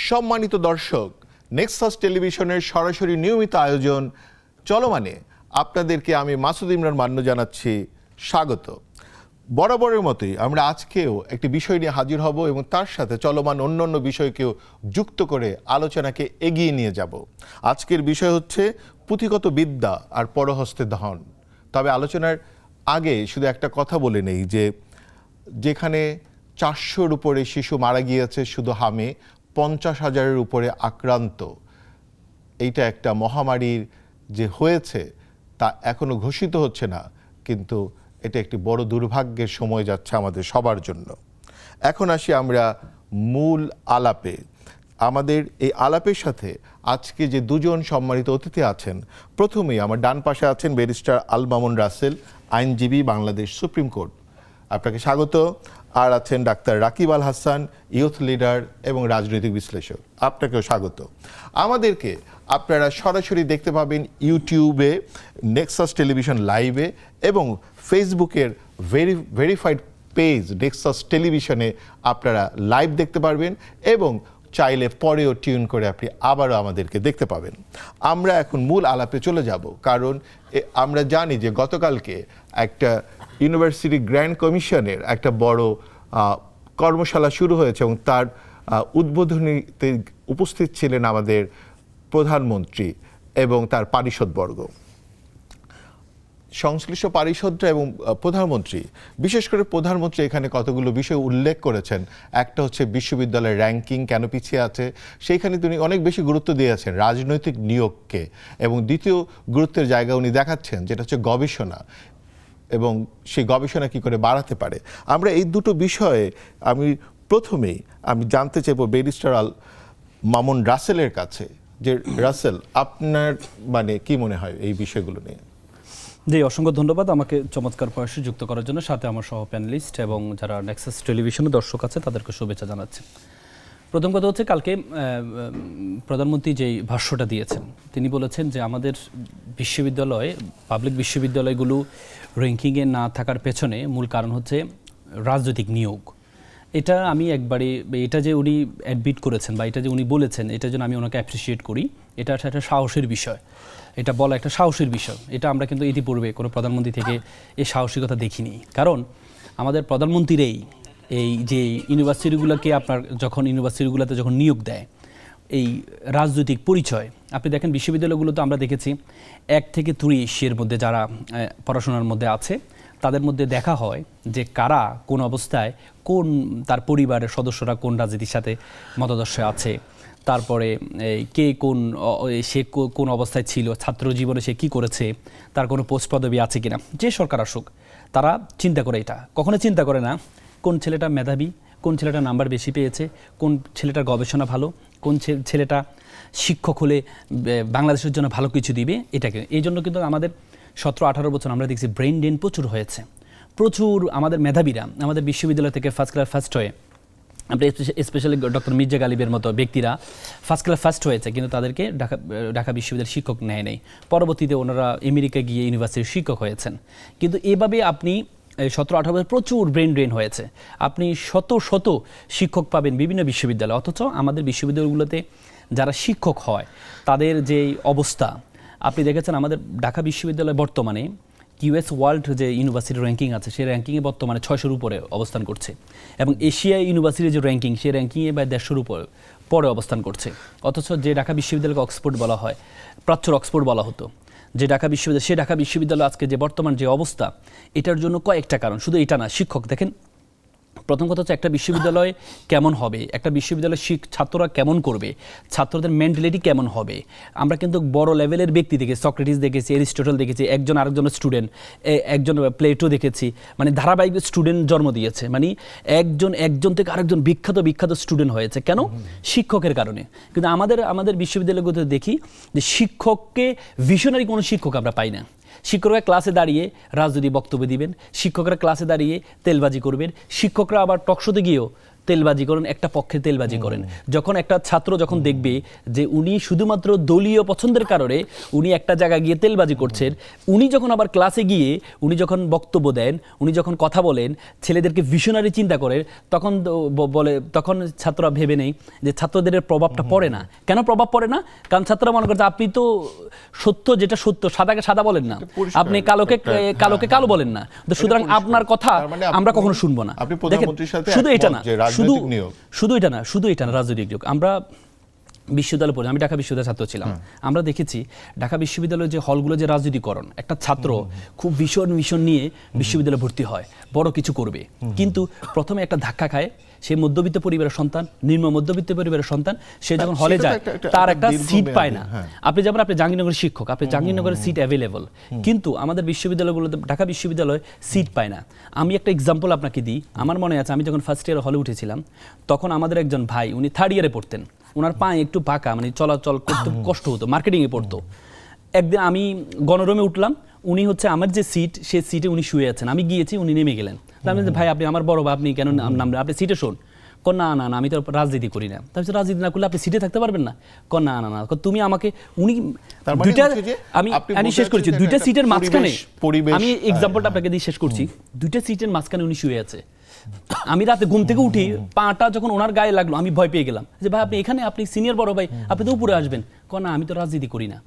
সম্মানিত দর্শক, নেক্সাস টেলিভিশনের সরাসরি নিয়মিত আয়োজন চলমানে আপনাদেরকে আমি মাসুদ ইমরান মান্নু জানাচ্ছি স্বাগত। বরাবরের মতোই আমরা আজকেও একটি বিষয় নিয়ে হাজির হব এবং তার সাথে চলমান অন্যান্য বিষয়কেও যুক্ত করে আলোচনাকে এগিয়ে নিয়ে যাব। আজকের বিষয় হচ্ছে পুঁথিগত বিদ্যা আর পরহস্তে ধন। তবে আলোচনার আগে শুধু একটা কথা বলে নেই যে যেখানে 400-র উপরে শিশু মারা গিয়েছে শুধু হামে, 50,000-এর উপরে আক্রান্ত, এইটা একটা মহামারীর যে হয়েছে তা এখনো ঘোষিত হচ্ছে না, কিন্তু এটা একটি বড় দুর্ভাগ্যের সময় যাচ্ছে আমাদের সবার জন্য। এখন আসি আমরা মূল আলাপে। আমাদের এই আলাপের সাথে আজকে যে দুজন সম্মানিত অতিথি আছেন, প্রথমেই আমার ডান পাশে আছেন ব্যারিস্টার আল মামুন রাসেল, আইনজীবী, বাংলাদেশ সুপ্রিম কোর্ট, আপনাকে স্বাগত। আর আছেন doctor Rakib Al Hasan, youth leader এবং রাজনৈতিক বিশ্লেষক, আপনাকেও স্বাগত। আমাদেরকে আপনারা সরাসরি দেখতে পাবেন ইউটিউবে, নেক্সাস টেলিভিশন লাইভে এবং ফেসবুকের ভেরিফাইড পেজ নেক্সাস টেলিভিশনে আপনারা লাইভ দেখতে পারবেন এবং চাইলে পরেও টিউন করে আপনি আবারও আমাদেরকে দেখতে পাবেন। আমরা এখন মূল আলাপে চলে যাব, কারণ আমরা জানি যে গতকালকে একটা ইউনিভার্সিটি গ্র্যান্ড কমিশনের একটা বড় কর্মশালা শুরু হয়েছে এবং তার উদ্বোধনীতে উপস্থিত ছিলেন আমাদের প্রধানমন্ত্রী এবং তার পারিষদবর্গ। সংশ্লিষ্ট পারিষদরা এবং প্রধানমন্ত্রী, বিশেষ করে প্রধানমন্ত্রী এখানে কতগুলো বিষয় উল্লেখ করেছেন। একটা হচ্ছে বিশ্ববিদ্যালয়ের র্যাঙ্কিং কেন পিছিয়ে আছে, সেইখানে তিনি অনেক বেশি গুরুত্ব দিয়েছেন রাজনৈতিক নিয়োগকে, এবং দ্বিতীয় গুরুত্বের জায়গা উনি দেখাচ্ছেন যেটা হচ্ছে গবেষণা এবং সেই গবেষণা কী করে বাড়াতে পারে। আমরা এই দুটো বিষয়ে প্রথমেই আমি জানতে চাইব ব্যারিস্টার আল মামুন রাসেলের কাছে, যে রাসেল, আপনার কি মনে হয় এই বিষয়গুলো নিয়ে? জি, অসংখ্য ধন্যবাদ আমাকে চমৎকার প্রয়াসে যুক্ত করার জন্য। সাথে আমার সহ প্যানেলিস্ট এবং যারা নেক্সাস টেলিভিশনের দর্শক আছে তাদেরকে শুভেচ্ছা জানাচ্ছি। প্রথম কথা হচ্ছে, কালকে প্রধানমন্ত্রী যেই ভাষ্যটা দিয়েছেন, তিনি বলেছেন যে আমাদের বিশ্ববিদ্যালয়, পাবলিক বিশ্ববিদ্যালয়গুলো র্যাঙ্কিংয়ে না থাকার পেছনে মূল কারণ হচ্ছে রাজনৈতিক নিয়োগ। এটা আমি একবারে, এটা যে উনি অ্যাডমিট করেছেন বা এটা যে উনি বলেছেন, এটার জন্য আমি ওনাকে অ্যাপ্রিসিয়েট করি। এটা একটা সাহসের বিষয়, এটা বলা একটা সাহসের বিষয়। এটা আমরা কিন্তু ইতিপূর্বে কোনো প্রধানমন্ত্রী থেকে এই সাহসিকতা দেখিনি। কারণ আমাদের প্রধানমন্ত্রীরাই এই যে ইউনিভার্সিটিগুলোকে যখন ইউনিভার্সিটিগুলোতে যখন নিয়োগ দেয়, এই রাজনৈতিক পরিচয় আপনি দেখেন, বিশ্ববিদ্যালয়গুলোতে আমরা দেখেছি 1 থেকে 30 এর মধ্যে যারা পড়াশোনার মধ্যে আছে তাদের মধ্যে দেখা হয় যে কারা কোন অবস্থায়, কোন তার পরিবারের সদস্যরা কোন রাজনীতির সাথে মতাদর্শে আছে, তারপরে কে সে কোন অবস্থায় ছিল, ছাত্র জীবনে সে কি করেছে, তার কোনো পোস্ট পদবি আছে কিনা। যে সরকার আসুক তারা চিন্তা করে, এটা কখনো চিন্তা করে না কোন ছেলেটা মেধাবী, কোন ছেলেটা নাম্বার বেশি পেয়েছে, কোন ছেলেটার গবেষণা ভালো, কোন ছেলেটা শিক্ষক হলে বাংলাদেশের জন্য ভালো কিছু দিবে। এটাকে এই জন্য কিন্তু আমাদের 17-18 বছর আমরা দেখছি ব্রেন ড্রেন প্রচুর হয়েছে। প্রচুর আমাদের মেধাবীরা আমাদের বিশ্ববিদ্যালয় থেকে ফার্স্ট হয়ে, আমরা স্পেশালি ডক্টর মির্জা গালিবের মতো ব্যক্তিরা ফার্স্ট হয়েছে, কিন্তু তাদেরকে ঢাকা বিশ্ববিদ্যালয়ের শিক্ষক নেয় নেই। পরবর্তীতে ওনারা আমেরিকা গিয়ে ইউনিভার্সিটির শিক্ষক হয়েছেন। কিন্তু এভাবে আপনি 17-18 বছর প্রচুর ব্রেন ড্রেন হয়েছে। আপনি শত শত শিক্ষক পাবেন বিভিন্ন বিশ্ববিদ্যালয়ে, অথচ আমাদের বিশ্ববিদ্যালয়গুলোতে যারা শিক্ষক হয় তাদের যে অবস্থা আপনি দেখেছেন। আমাদের ঢাকা বিশ্ববিদ্যালয় বর্তমানে ইউএস ওয়ার্ল্ড যে ইউনিভার্সিটি র্যাঙ্কিং আছে, সেই র্যাঙ্কিংয়ে বর্তমানে 600-র উপরে অবস্থান করছে, এবং এশিয়া ইউনিভার্সিটির যে র্যাঙ্কিং, সেই র্যাঙ্কিংয়ে প্রায় 150-র পরে অবস্থান করছে। অথচ যে ঢাকা বিশ্ববিদ্যালয়কে অক্সফোর্ড বলা হয়, প্রাচ্যর অক্সফোর্ড বলা হতো, যে ঢাকা বিশ্ববিদ্যালয়, সে ঢাকা বিশ্ববিদ্যালয় আজকে যে বর্তমান যে অবস্থা, এটার জন্য কয়েকটা কারণ, শুধু এটা না। শিক্ষক দেখেন, প্রথম কথা হচ্ছে একটা বিশ্ববিদ্যালয় কেমন হবে, একটা বিশ্ববিদ্যালয়ের ছাত্ররা কেমন করবে, ছাত্রদের মেন্টালিটি কেমন হবে। আমরা কিন্তু বড় লেভেলের ব্যক্তি দেখেছি, সক্রেটিস দেখেছি, এরিস্টটল দেখেছি, একজন আরেকজনের স্টুডেন্ট, একজন প্লেটো দেখেছি, ধারাবাহিক স্টুডেন্ট জন্ম দিয়েছে, একজন থেকে আরেকজন বিখ্যাত স্টুডেন্ট হয়েছে। কেন? শিক্ষকের কারণে। কিন্তু আমাদের বিশ্ববিদ্যালয়গুলোতে দেখি যে শিক্ষককে, ভিশনারি কোনো শিক্ষক আমরা পাই না। শিক্ষকরা ক্লাসে দাঁড়িয়ে রাজনৈতিক বক্তব্য দিবেন, শিক্ষকরা ক্লাসে দাঁড়িয়ে তেলবাজি করবেন, শিক্ষকরা আবার টকশোতে গিয়েও তেলবাজি করেন, একটা পক্ষে তেলবাজি করেন। যখন একটা ছাত্র যখন দেখবে যে উনি শুধুমাত্র দলীয় পছন্দের কারণে উনি একটা জায়গায় গিয়ে তেলবাজি করছেন, উনি যখন আবার ক্লাসে গিয়ে উনি যখন বক্তব্য দেন, উনি যখন কথা বলেন, ছেলেদেরকে ভিশনারি চিন্তা করেন, তখন তখন ছাত্ররা ভেবে নেই যে ছাত্রদের এর প্রভাবটা পড়ে না। কেন প্রভাব পড়ে না? কারণ ছাত্ররা মনে করে যে আপনি তো সত্য যেটা সত্য, সাদাকে সাদা বলেন না, আপনি কালোকে কালো বলেন না, তো সুতরাং আপনার কথা আমরা কখনো শুনবো না। আপনি প্রধানমন্ত্রীর সাথে শুধু এটা না, একমত যে রাজনৈতিক নিয়োগ, শুধু এটা না রাজনৈতিক নিয়োগ। আমরা বিশ্ববিদ্যালয়ে পড়ি, আমি ঢাকা বিশ্ববিদ্যালয়ের ছাত্র ছিলাম, আমরা দেখেছি ঢাকা বিশ্ববিদ্যালয়ের যে হলগুলো যে রাজনীতিকরণ, একটা ছাত্র খুব ভীষণ নিয়ে বিশ্ববিদ্যালয়ে ভর্তি হয়, বড় কিছু করবে, কিন্তু প্রথমে একটা ধাক্কা খায়, সে মধ্যবিত্ত পরিবারের সন্তান, নিম্ন মধ্যবিত্ত পরিবারের সন্তান, সে যখন হলে যায় তার একটা সিট পায় না। আপনি যেমন আপনি জাহাঙ্গীরনগরের শিক্ষক, আপনি জাহাঙ্গীরনগরের সিট অ্যাভেলেবল, কিন্তু আমাদের বিশ্ববিদ্যালয়গুলোতে ঢাকা বিশ্ববিদ্যালয় সিট পায় না। আমি একটা এক্সাম্পল আপনাকে দিই। আমার মনে আছে আমি যখন ফার্স্ট ইয়ার হলে উঠেছিলাম, তখন আমাদের একজন ভাই, উনি থার্ড ইয়ারে পড়তেন, ওনার পায়ে একটু পাকা, মানে চলাচল করতে কষ্ট হতো, মার্কেটিংয়ে পড়তো। একদিন আমি গণরুমে উঠলাম, উনি হচ্ছে আমার যে সিট, সে সিটে উনি শুয়ে আছেন, আমি গিয়েছি, উনি নেমে গেলেন। আমি বলছি, ভাই আপনি আমার বড় ভাই, আপনি কেন নামলেন, আপনি সিটে শোন। না না না, আমি তো রাজনীতি করি না। তারপর রাজনীতি না করলে আপনি সিটে থাকতে পারবেন না। না না না, তুমি আমাকে, উনি দুইটা, আমি শেষ করছি, দুইটা সিটের মাঝখানে, আমি এক্সাম্পলটা আপনাকে দিয়ে শেষ করছি, দুইটা সিটের মাঝখানে উনি শুয়ে আছে। আমি রাতে ঘুম থেকে উঠি, পাটা যখন ওনার গায়ে লাগলো, আমি ভয় পেয়ে গেলাম যে ভাই আপনি এখানে, আপনি সিনিয়র বড় ভাই, আপনি তো উপরে আসবেন। না, আমি তো রাজনীতি করি না।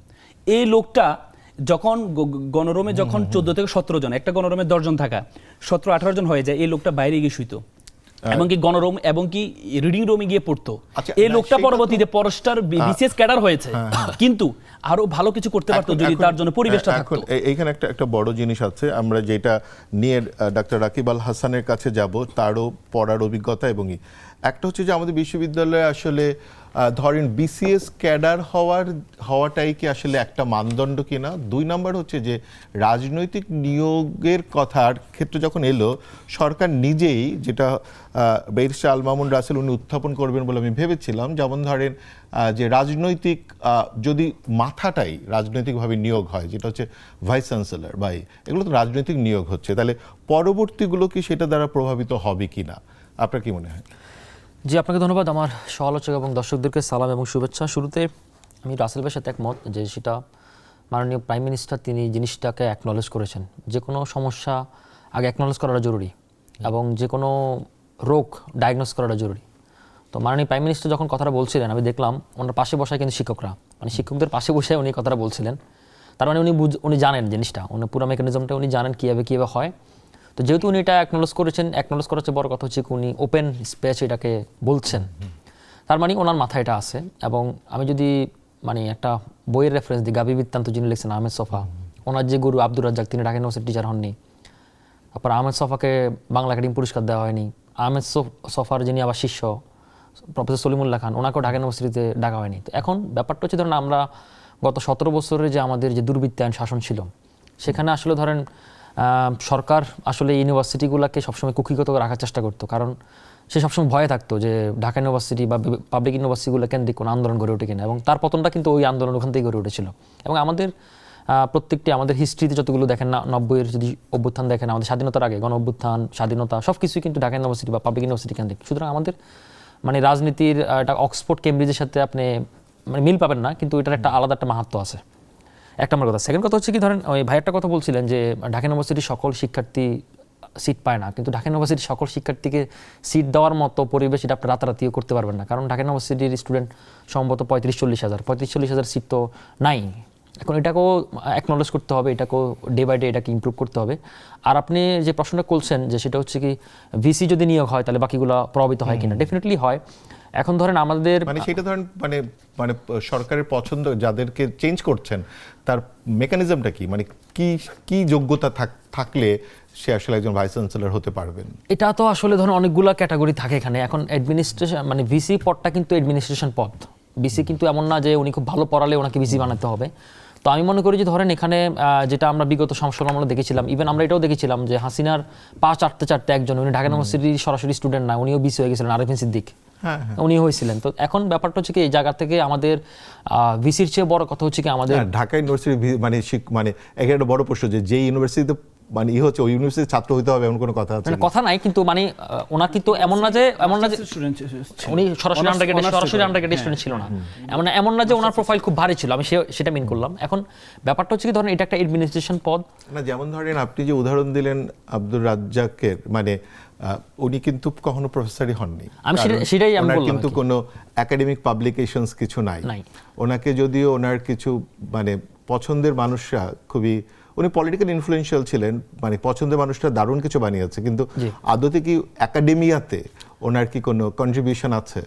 এই লোকটা যখন গণরুমে যখন 14 থেকে 17 জন, একটা গণরুমে 10 জন থাকা, 17-18 জন হয়ে যায়, এই লোকটা বাইরে গিয়ে শুইতো, এবং কি গণরুম এবং কি রিডিং রুমে গিয়ে পড়তো। এই লোকটা পরবর্তীতে পরস্টার বিসিএস ক্যাডার হয়েছে, কিন্তু আরো ভালো কিছু করতে পারতো যদি তার জন্য পরিবেশটা থাকতো। এইখানে একটা বড় জিনিস আছে, আমরা যেটা নিয়ে ডাক্তার রাকিব আল হাসানের কাছে যাব, তারও পড়ার অভিজ্ঞতা, এবং একটা হচ্ছে যে আমাদের বিশ্ববিদ্যালয়ে আসলে ধরেন বিসিএস ক্যাডার হওয়াটাই কি আসলে একটা মানদণ্ড কিনা। 2 নাম্বার হচ্ছে যে রাজনৈতিক নিয়োগের কথার ক্ষেত্রে যখন এলো, সরকার নিজেই, যেটা ব্যারিস্টার আল মামুন রাসেল উনি উত্থাপন করবেন বলে আমি ভেবেছিলাম, যেমন ধরেন যে রাজনৈতিক যদি মাথাটাই রাজনৈতিকভাবে নিয়োগ হয়, যেটা হচ্ছে ভাইস চ্যান্সেলর বা এগুলো তো রাজনৈতিক নিয়োগ হচ্ছে, তাহলে পরবর্তীগুলো কি সেটা দ্বারা প্রভাবিত হবে কিনা, আপনার কি মনে হয়? জি, আপনাকে ধন্যবাদ। আমার সহ-আলোচক এবং দর্শকদেরকে সালাম এবং শুভেচ্ছা। শুরুতে আমি রাসেল ভাইয়ের সাথে একমত যে সেটা মাননীয় প্রাইম মিনিস্টার তিনি জিনিসটাকে অ্যাকনলেজ করেছেন। যে কোনো সমস্যা আগে অ্যাকনলেজ করাটা জরুরি, এবং যে কোনো রোগ ডায়াগনোস করাটা জরুরি। তো মাননীয় প্রাইম মিনিস্টার যখন কথাটা বলছিলেন, আমি দেখলাম ওনার পাশে বসায় কিন্তু শিক্ষকরা, মানে শিক্ষকদের পাশে বসে উনি কথাটা বলছিলেন। তার মানে উনি জানেন জিনিসটা, উনি পুরো মেকানিজমটা উনি জানেন কীভাবে হয়। তো যেহেতু উনি এটা অ্যাকনলেজ করেছেন, অ্যাকনলেজ করার চেয়ে বড় কথা হচ্ছে উনি ওপেন স্পেস এটাকে বলছেন, তার মানে ওনার মাথায় এটা আছে। এবং আমি যদি মানে একটা বইয়ের রেফারেন্স দিই, গাবি বৃত্তান্ত যিনি লিখছেন আহমেদ সফা, ওনার যে গুরু আব্দুর রাজ্জাক, তিনি ঢাকা ইউনিভার্সিটির টিচার হননি। তারপর আহমেদ সফাকে বাংলা একাডেমি পুরস্কার দেওয়া হয়নি। আহমেদ সফার যিনি আবার শিষ্য প্রফেসর সলিমুল্লাহ খান, ওনাকেও ঢাকা ইউনিভার্সিটিতে ডাকা হয়নি। তো এখন ব্যাপারটা হচ্ছে ধরেন আমরা গত 17 বছরের যে আমাদের যে দুর্বৃত্তায়ন শাসন ছিল, সেখানে আসলে ধরেন সরকার আসলে ইউনিভার্সিটিগুলোকে সবসময় কুক্ষিগত রাখার চেষ্টা করতো, কারণ সে সবসময় ভয়ে থাকতো যে ঢাকা ইউনিভার্সিটি বা পাবলিক ইউনিভার্সিটিগুলো কেন্দ্রিক কোনো আন্দোলন গড়ে ওঠে কিনা, এবং তার পতনটা কিন্তু ওই আন্দোলন ওখান থেকে গড়ে উঠেছিল। এবং আমাদের প্রত্যেকটি আমাদের হিস্ট্রিতে যতগুলো দেখেন না, 90-এর যদি অভ্যুত্থান দেখেন, আমাদের স্বাধীনতার আগে গণ অভ্যুত্থান, স্বাধীনতা সব কিছুই কিন্তু ঢাকা ইউনিভার্সিটি বা পাবলিক ইউনিভার্সিটি কেন্দ্রিক। সুতরাং আমাদের মানে রাজনীতির একটা অক্সফোর্ড কেমব্রিজের সাথে আপনি মানে মিল পাবেন না, কিন্তু এটার একটা আলাদা একটা মাহাত্ম্য আছে। এক নম্বর কথা। সেকেন্ড কথা হচ্ছে কি, ধরেন ওই ভাই একটা কথা বলছিলেন যে ঢাকা ইউনিভার্সিটির সকল শিক্ষার্থী সিট পায় না, কিন্তু ঢাকা ইউনিভার্সিটির সকল শিক্ষার্থীকে সিট দেওয়ার মতো পরিবেশ এটা আপনি রাতারাতিও করতে পারবেন না, কারণ ঢাকা ইউনিভার্সিটির স্টুডেন্ট সম্ভবত 35-40 হাজার সিট তো নাই। এখন এটাকেও অ্যাকনলেজ করতে হবে, এটাকেও ডে বাই ডে এটাকে ইমপ্রুভ করতে হবে। আর আপনি যে প্রশ্নটা করছেন যে সেটা হচ্ছে কি ভিসি যদি নিয়োগ হয় তাহলে বাকিগুলো প্রভাবিত হয় কিনা, ডেফিনেটলি হয়। এখন ধরেন আমাদের মানে সেটা ধরেন মানে মানে সরকারের পছন্দ যাদেরকে চেঞ্জ করছেন, তার মেকানিজমটা কি, মানে কি যোগ্যতা থাকলে সে আসলে একজন ভাইস চ্যান্সেলর হতে পারবেন? এটা তো আসলে ধরেন অনেকগুলো ক্যাটাগরি থাকে এখানে। এখন অ্যাডমিনিস্ট্রেশন মানে ভিসি পদটা কিন্তু অ্যাডমিনিস্ট্রেশন পদ। ভিসি কিন্তু এমন না যে উনি খুব ভালো পড়ালে ওনাকে ভিসি বানাতে হবে। তো আমি মনে করি যে ধরেন এখানে যেটা আমরা বিগত সংস্করণ আমরা দেখেছিলাম, ইভেন আমরা এটাও দেখেছিলাম যে হাসিনার 5-4 একজন, উনি ঢাকা ইউনিভার্সিটির সরাসরি স্টুডেন্ট না, উনিও ভিসি হয়ে গেছিলেন, আরিফিন সিদ্দিক উনি হয়েছিলেন। তো এখন ব্যাপারটা হচ্ছে কি এই জায়গা থেকে আমাদের ভিসির চেয়ে বড় কথা হচ্ছে কি আমাদের ঢাকা ইউনিভার্সিটি মানে একটা বড় প্রশ্ন যে ইউনিভার্সিটিতে মানে হচ্ছে ওই ইউনিভার্সিটির ছাত্র হতে হবে এমন কোনো কথা আছে মানে কথা নাই, কিন্তু মানে ওনার কিন্তু এমন না যে উনি সরাসরি আন্ডারগ্রেড স্টুডেন্ট ছিল না, এমন না যে ওনার প্রোফাইল খুব ভারী ছিল, আমি সেটা মিন করলাম। এখন ব্যাপারটা হচ্ছে কি, ধরেন এটা একটা এডমিনিস্ট্রেশন পদ না, যেমন ধরেন আপনি যে উদাহরণ দিলেন আব্দুর রাজ্জাকের, মানে উনি কিন্তু কখনো প্রফেসরই হননি, আমি সেটাই আমি ওনার বললাম কিন্তু কোনো একাডেমিক পাবলিকেশনস কিছু নাই। ওনাকে যদিও ওনার কিছু মানে পছন্দের মানুষরা খুবই, উনি পলিটিক্যাল ইনফ্লুয়েন্সিয়াল ছিলেন, মানে পছন্দের মানুষরা দারুণ কিছু বানিয়েছে, কিন্তু আদতে কি একাডেমিয়াতে ওনার কি কোনো কন্ট্রিবিউশন আছে?